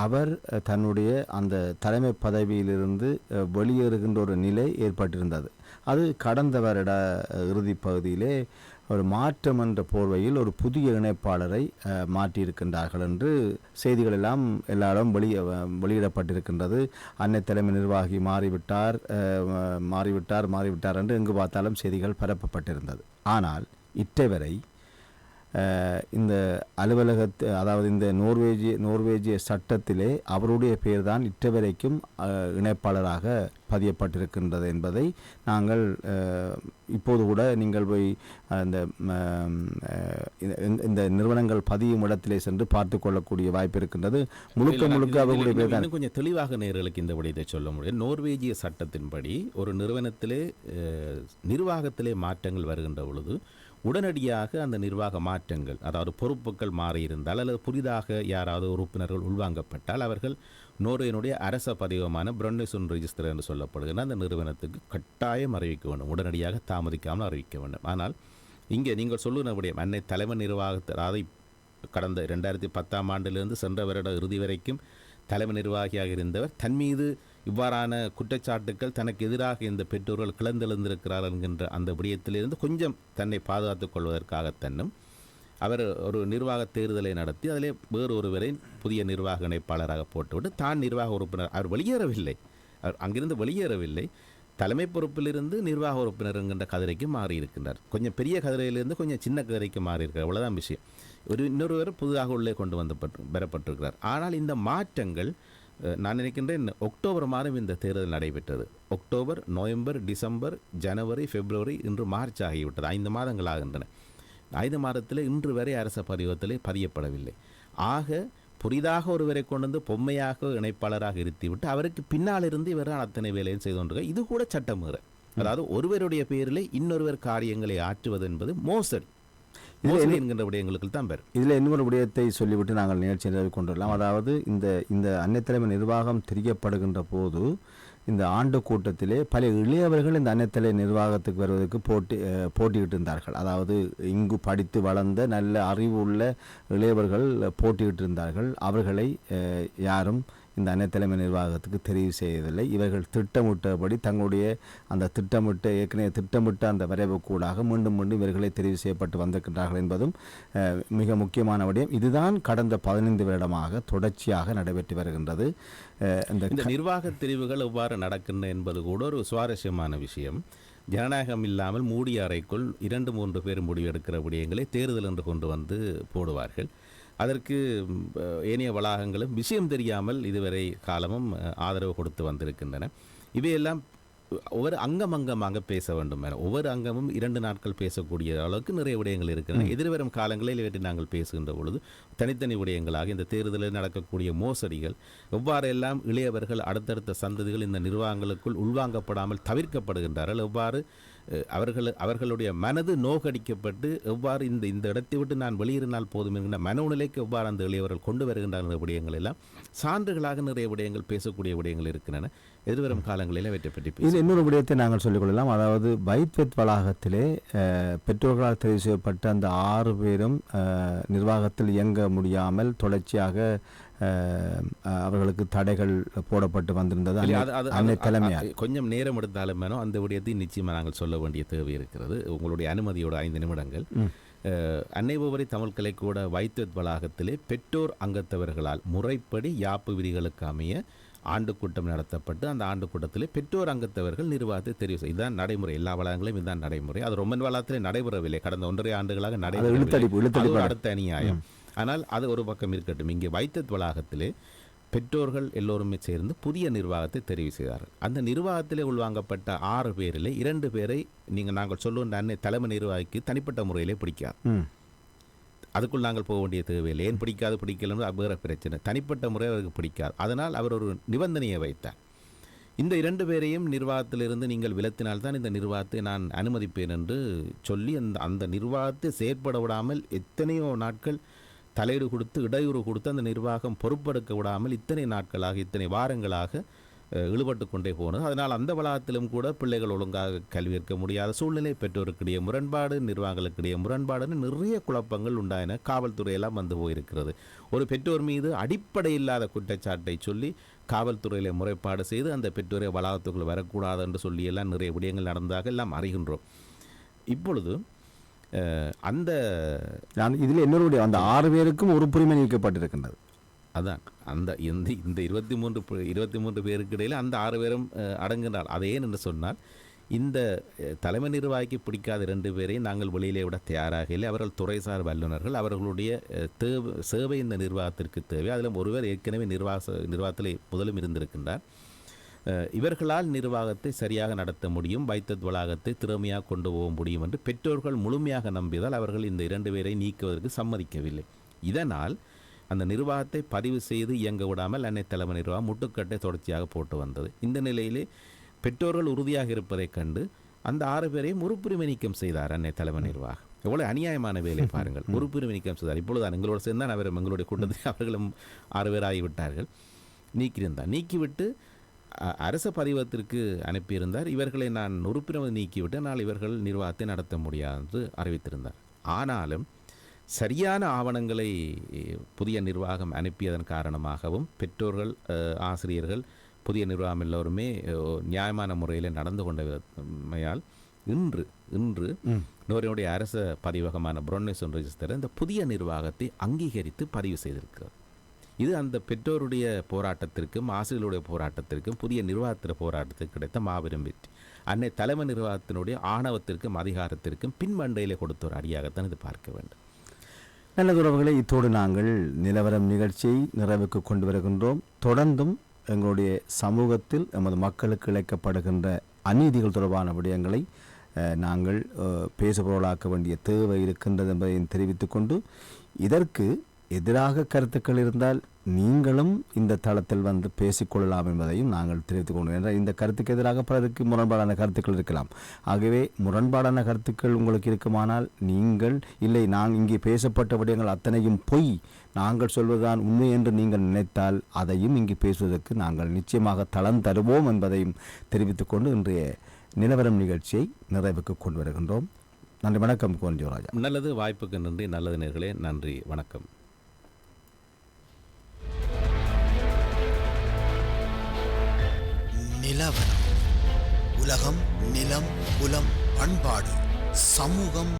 அவர் தன்னுடைய அந்த தலைமை பதவியிலிருந்து வெளியேறுகின்ற ஒரு நிலை ஏற்பட்டிருந்தது. அது கடந்த வருட இறுதி பகுதியிலே ஒரு மாற்றம் என்ற போர்வையில் ஒரு புதிய இணைப்பாளரை மாற்றியிருக்கின்றார்கள் என்று செய்திகள் எல்லாம் எல்லாரும் வெளியிடப்பட்டிருக்கின்றது. அன்னை தலைமை நிர்வாகி மாறிவிட்டார் என்று எங்கு பார்த்தாலும் செய்திகள் பரப்பப்பட்டிருந்தது. ஆனால் இற்றைவரை இந்த அலுவலகத்தை, அதாவது இந்த நோர்வேஜிய சட்டத்திலே அவருடைய பெயர் தான் இற்றைவரைக்கும் இணைப்பாளராக பதியப்பட்டிருக்கின்றது என்பதை நாங்கள் இப்போது கூட நீங்கள் போய் இந்த நிறுவனங்கள் பதியும் இடத்திலே சென்று பார்த்து கொள்ளக்கூடிய வாய்ப்பு இருக்கின்றது. முழுக்க அவர்களுடைய பேர் தான். கொஞ்சம் தெளிவாக நேயர்களுக்கு இந்த விடயத்தை சொல்ல முடியும். நோர்வேஜிய சட்டத்தின்படி ஒரு நிர்வாகத்திலே மாற்றங்கள் வருகின்ற பொழுது உடனடியாக அந்த நிர்வாக மாற்றங்கள், அதாவது பொறுப்புகள் மாறியிருந்தால் அல்லது புதிதாக யாராவது உறுப்பினர்கள் உள்வாங்கப்பட்டால் அவர்கள் நோர்வேயினுடைய அரச பதிவமான பிரொன்னெசுன் ரெஜிஸ்டர் என்று சொல்லப்படுகிற அந்த நிறுவனத்துக்கு கட்டாயம் அறிவிக்க வேண்டும், உடனடியாக தாமதிக்காமல் அறிவிக்க வேண்டும். ஆனால் இங்கே நீங்கள் சொல்லுனபடியே அன்னை தலைமை நிர்வாகத்தை அதை கடந்த 2010 ஆண்டிலிருந்து சென்ற வருட இறுதி வரைக்கும் தலைமை நிர்வாகியாக இருந்தவர் தன் மீது இவ்வாறான குற்றச்சாட்டுக்கள் தனக்கு எதிராக இந்த பெற்றோர்கள் கிளந்தெழுந்திருக்கிறார்கள் என்கின்ற அந்த விடயத்திலிருந்து கொஞ்சம் தன்னை பாதுகாத்துக் கொள்வதற்காகத்தன்னும் அவர் ஒரு நிர்வாக தேர்தலை நடத்தி அதிலே வேறு ஒருவரை புதிய நிர்வாக இணைப்பாளராக போட்டுவிட்டு தான் நிர்வாக உறுப்பினர் அவர் வெளியேறவில்லை, அவர் அங்கிருந்து வெளியேறவில்லை, தலைமை பொறுப்பிலிருந்து நிர்வாக உறுப்பினர் என்கின்ற கதிரைக்கு மாறியிருக்கின்றார். கொஞ்சம் பெரிய கதிரையிலிருந்து கொஞ்சம் சின்ன கதிரைக்கு மாறியிருக்கிறார், அவ்வளோதான் விஷயம். இன்னொருவர் புதிதாக உள்ளே கொண்டு வந்து பெறப்பட்டிருக்கிறார். ஆனால் இந்த மாற்றங்கள் நான் நினைக்கின்றேன் அக்டோபர் மாதம் இந்த தேர்தல் நடைபெற்றது. அக்டோபர், நவம்பர், டிசம்பர், ஜனவரி, பிப்ரவரி, இன்று மார்ச் ஆகிவிட்டது. 5 மாதங்கள் ஆகின்றன. 5 மாதத்தில் இன்று வரை அரச பதிவத்திலே பதியப்படவில்லை. ஆக புதிதாக ஒருவரை கொண்டு வந்து பொம்மையாக இணைப்பாளராக இருத்திவிட்டு அவருக்கு பின்னால் இருந்து இவரால் அத்தனை வேலையும் செய்து கொண்டிருக்க, இது கூட சட்டமீறல். அதாவது ஒருவருடைய பேரிலே இன்னொருவர் காரியங்களை ஆற்றுவது என்பது மோசடி என்கின்ற விடயங்களுக்கு தான் பேர். இதில் இன்னொரு விடயத்தை சொல்லிவிட்டு நாங்கள் நிகழ்ச்சி நிறைவு கொண்டுள்ளோம். அதாவது இந்த அன்னை தலைமை நிர்வாகம் திரிக்கப்படுகின்ற போது இந்த ஆண்டு கூட்டத்திலே பல இளையவர்கள் இந்த அன்னைத்தலை நிர்வாகத்துக்கு வருவதற்கு போட்டியிட்டு இருந்தார்கள். அதாவது இங்கு படித்து வளர்ந்த நல்ல அறிவு உள்ள இளையவர்கள் போட்டியிட்டு இருந்தார்கள். அவர்களை யாரும் இந்த அன்னைத்தலைமை நிர்வாகத்துக்கு தெரிவு செய்யவில்லை. இவர்கள் திட்டமிட்டபடி தங்களுடைய அந்த ஏற்கனவே திட்டமிட்ட அந்த வரைவுக்கூடாக மீண்டும் இவர்களை தெரிவு செய்யப்பட்டு வந்திருக்கின்றார்கள் என்பதும் மிக முக்கியமான விடயம். இதுதான் கடந்த 15 வருடமாக தொடர்ச்சியாக நடைபெற்று வருகின்றது. இந்த நிர்வாக தெரிவுகள் எவ்வாறு நடக்கின்றன என்பது கூட ஒரு சுவாரஸ்யமான விஷயம். ஜனநாயகம் இல்லாமல் மூடிய அறைக்குள் 2-3 பேர் முடிவெடுக்கிற விடயங்களை தேர்தல் என்று கொண்டு வந்து போடுவார்கள். அதற்கு ஏனைய வளாகங்களும் விஷயம் தெரியாமல் இதுவரை காலமும் ஆதரவு கொடுத்து வந்திருக்கின்றன. இவையெல்லாம் ஒவ்வொரு அங்கமாக பேச வேண்டும் என ஒவ்வொரு அங்கமும் 2 நாட்கள் பேசக்கூடிய அளவுக்கு நிறைய விடயங்கள் இருக்கின்றன. எதிர்வரும் காலங்களில் இவற்றை நாங்கள் பேசுகின்ற பொழுது தனித்தனி விடயங்களாக இந்த தேர்தலில் நடக்கக்கூடிய மோசடிகள் எவ்வாறெல்லாம் இளையவர்கள் அடுத்தடுத்த சந்ததிகள் இந்த நிர்வாகங்களுக்குள் உள்வாங்கப்படாமல் தவிர்க்கப்படுகின்றார்கள், எவ்வாறு அவர்களுடைய மனது நோக்கடிக்கப்பட்டு எவ்வாறு இந்த இடத்தை விட்டு நான் வெளியேறினால் போதும் என்கிற மனோநிலைக்கு எவ்வாறு அந்த இளையவர்கள் கொண்டு வருகின்ற விடயங்கள் எல்லாம் சான்றுகளாக நிறைய விடயங்கள் பேசக்கூடிய விடயங்கள் இருக்கின்றன. எதிர்வரும் காலங்களில் அவற்றை பற்றி இது இன்னொரு விடயத்தை நாங்கள் சொல்லிக்கொள்ளலாம். அதாவது பைத்வெத் வளாகத்திலே பெற்றோர்களால் தெரிவு செய்யப்பட்ட அந்த 6 பேரும் நிர்வாகத்தில் இயங்க முடியாமல் தொடர்ச்சியாக அவர்களுக்கு தடைகள் போடப்பட்டு வந்திருந்தது. அன்னை தலைமையாக கொஞ்சம் நேரம் எடுத்தாலும் வேணும் அந்த விடயத்தை நிச்சயமாக நாங்கள் சொல்ல வேண்டிய தேவை இருக்கிறது. உங்களுடைய அனுமதியோட 5 நிமிடங்கள். அன்னைபுவரி தமிழ் கலைக்கூட பைத்வெத் வளாகத்திலே பெற்றோர் அங்கத்தவர்களால் முறைப்படி யாப்பு விதிகளுக்கு அமைய ஆண்டு கூட்டம் நடத்தப்பட்டு அந்த ஆண்டு கூட்டத்திலே பெற்றோர் அங்கத்தவர்கள் நிர்வாகத்தை தெரிவு செய்ய இதுதான் நடைமுறை. எல்லா வளாகங்களும் இதுதான் நடைமுறை. அது ரொம்பன் வளாகத்திலே நடைபெறவில்லை. கடந்த 1.5 ஆண்டுகளாக நடைபெறவில்லை. அடுத்த அநியாயம். ஆனால் அது ஒரு பக்கம் இருக்கட்டும். இங்கே பைத்வெத் வளாகத்திலே பெற்றோர்கள் எல்லோருமே சேர்ந்து புதிய நிர்வாகத்தை தெரிவு செய்தார்கள். அந்த நிர்வாகத்திலே உள்வாங்கப்பட்ட 6 பேரிலே 2 பேரை நாங்கள் சொல்லுகின்ற அன்னை தலைமை நிர்வாகிக்கு தனிப்பட்ட முறையிலே பிடிக்காது. அதுக்குள் நாங்கள் போக வேண்டிய தேவையில்லை. ஏன் பிடிக்கலன்னு வேறு பிரச்சனை. தனிப்பட்ட முறை அவருக்கு பிடிக்காது. அதனால் அவர் ஒரு நிபந்தனையை வைத்தார். இந்த 2 பேரையும் நிர்வாகத்திலிருந்து நீங்கள் விலத்தினால்தான் இந்த நிர்வாகத்தை நான் அனுமதிப்பேன் என்று சொல்லி அந்த நிர்வாகத்தை செயற்பட விடாமல் எத்தனையோ நாட்கள் தலையீடு கொடுத்து இடையூறு கொடுத்து அந்த நிர்வாகம் பொறுப்பெடுக்க விடாமல் இத்தனை நாட்களாக இத்தனை வாரங்களாக இழுபட்டு கொண்டே போனது. அதனால் அந்த வளாகத்திலும் கூட பிள்ளைகள் ஒழுங்காக கல்வி இருக்க முடியாத சூழ்நிலை, பெற்றோருக்கிடையே முரண்பாடு, நிர்வாகங்களுக்கிடையே முரண்பாடுன்னு நிறைய குழப்பங்கள் உண்டாயின. காவல்துறையெல்லாம் வந்து போயிருக்கிறது. ஒரு பெற்றோர் மீது அடிப்படை இல்லாத குற்றச்சாட்டை சொல்லி காவல்துறையில் முறைப்பாடு செய்து அந்த பெற்றோரை வளாகத்துக்குள் வரக்கூடாது என்று சொல்லியெல்லாம் நிறைய விடயங்கள் நடந்ததாக எல்லாம் அறிகின்றோம். இப்பொழுது அந்த இதில் என்னுடைய அந்த 6 பேருக்கும் ஒரு உரிமை நீக்கப்பட்டிருக்கின்றது. அதான் அந்த இந்த 23 பேருக்கு இடையில் அந்த 6 பேரும் அடங்குகிறார். அது ஏன் என்று சொன்னால் இந்த தலைமை நிர்வாகிக்கு பிடிக்காத 2 பேரை நாங்கள் வெளியிலே விட தயாராக இல்லை. அவர்கள் துறைசார் வல்லுநர்கள். அவர்களுடைய சேவை இந்த நிர்வாகத்திற்கு தேவை. அதில் ஒருவர் ஏற்கனவே நிர்வாகத்தில் முதலும் இருந்திருக்கின்றார். இவர்களால் நிர்வாகத்தை சரியாக நடத்த முடியும், பைத்வெத் வளாகத்தை திறமையாக கொண்டு போக முடியும் என்று பெற்றோர்கள் முழுமையாக நம்பியதால் அவர்கள் இந்த 2 பேரை நீக்குவதற்கு சம்மதிக்கவில்லை. இதனால் அந்த நிர்வாகத்தை பதிவு செய்து இயங்க விடாமல் அன்னை தலைமை நிர்வாகம் முட்டுக்கட்டை தொடர்ச்சியாக போட்டு வந்தது. இந்த நிலையிலே பெற்றோர்கள் உறுதியாக இருப்பதைக் கண்டு அந்த 6 பேரையும் உறுப்புரிமை நீக்கம் செய்தார் அன்னை தலைமை நிர்வாகம். எவ்வளோ அநியாயமான வேலை பாருங்கள். உறுப்புரிமை நீக்கம் செய்தார். இப்பொழுது எங்களோடு சேர்ந்தான் அவர் எங்களுடைய கூட்டத்தில் அவர்களும் 6 பேர் ஆகிவிட்டார்கள். நீக்கியிருந்தார். நீக்கிவிட்டு அரச பதிவத்திற்கு அனுப்பியிருந்தார். இவர்களை நான் உறுப்பினர் நீக்கிவிட்டு நான் இவர்கள் நிர்வாகத்தை நடத்த முடியாது என்று அறிவித்திருந்தார். ஆனாலும் சரியான ஆவணங்களை புதிய நிர்வாகம் அனுப்பியதன் காரணமாகவும் பெற்றோர்கள், ஆசிரியர்கள், புதிய நிர்வாகம் எல்லோருமே நியாயமான முறையில் நடந்து கொண்டமையால் இன்று நோரினுடைய அரச பதிவகமான புரோனேசன் ரெஜிஸ்டர் இந்த புதிய நிர்வாகத்தை அங்கீகரித்து பதிவு செய்திருக்கிறது. இது அந்த பெற்றோருடைய போராட்டத்திற்கும் ஆசிரியர்களுடைய போராட்டத்திற்கும் புதிய நிர்வாகத்தின் போராட்டத்திற்கு கிடைத்த மாபெரும் வெற்றி. அன்னை தலைமை நிர்வாகத்தினுடைய ஆணவத்திற்கும் அதிகாரத்திற்கும் பின்மண்டையிலே கொடுத்த ஒரு அடியாகத்தான் இது பார்க்க வேண்டும். நல்ல உறவுகளை, இத்தோடு நாங்கள் நிலவரம் நிகழ்ச்சியை நிறைவுக்கு கொண்டு வருகின்றோம். தொடர்ந்தும் எங்களுடைய சமூகத்தில் எமது மக்களுக்கு இழைக்கப்படுகின்ற அநீதிகள் தொடர்பான விடயங்களை நாங்கள் பேசுபொருளாக்க வேண்டிய தேவை இருக்கின்றது என்பதையும் தெரிவித்துக்கொண்டு, இதற்கு எதிராக கருத்துக்கள் இருந்தால் நீங்களும் இந்த தளத்தில் வந்து பேசிக்கொள்ளலாம் என்பதையும் நாங்கள் தெரிவித்துக் கொண்டோம். என்றால் இந்த கருத்துக்கு எதிராக பலருக்கு முரண்பாடான கருத்துக்கள் இருக்கலாம். ஆகவே முரண்பாடான கருத்துக்கள் உங்களுக்கு இருக்குமானால் நீங்கள் இல்லை, இங்கே பேசப்பட்ட விடயங்கள் அத்தனையும் பொய், நாங்கள் சொல்வதுதான் உண்மை என்று நீங்கள் நினைத்தால் அதையும் இங்கு பேசுவதற்கு நாங்கள் நிச்சயமாக தளம் தருவோம் என்பதையும் தெரிவித்துக்கொண்டு இன்றைய நிலவரம் நிகழ்ச்சியை நிறைவுக்கு கொண்டு வருகின்றோம். நன்றி, வணக்கம். கோன் ஜோராஜா. நல்லது, வாய்ப்புக்கு நன்றி. நல்லது நேர்களே, நன்றி, வணக்கம். நிலவரம். உலகம், நிலம், குலம், பண்பாடு, சமூகம்,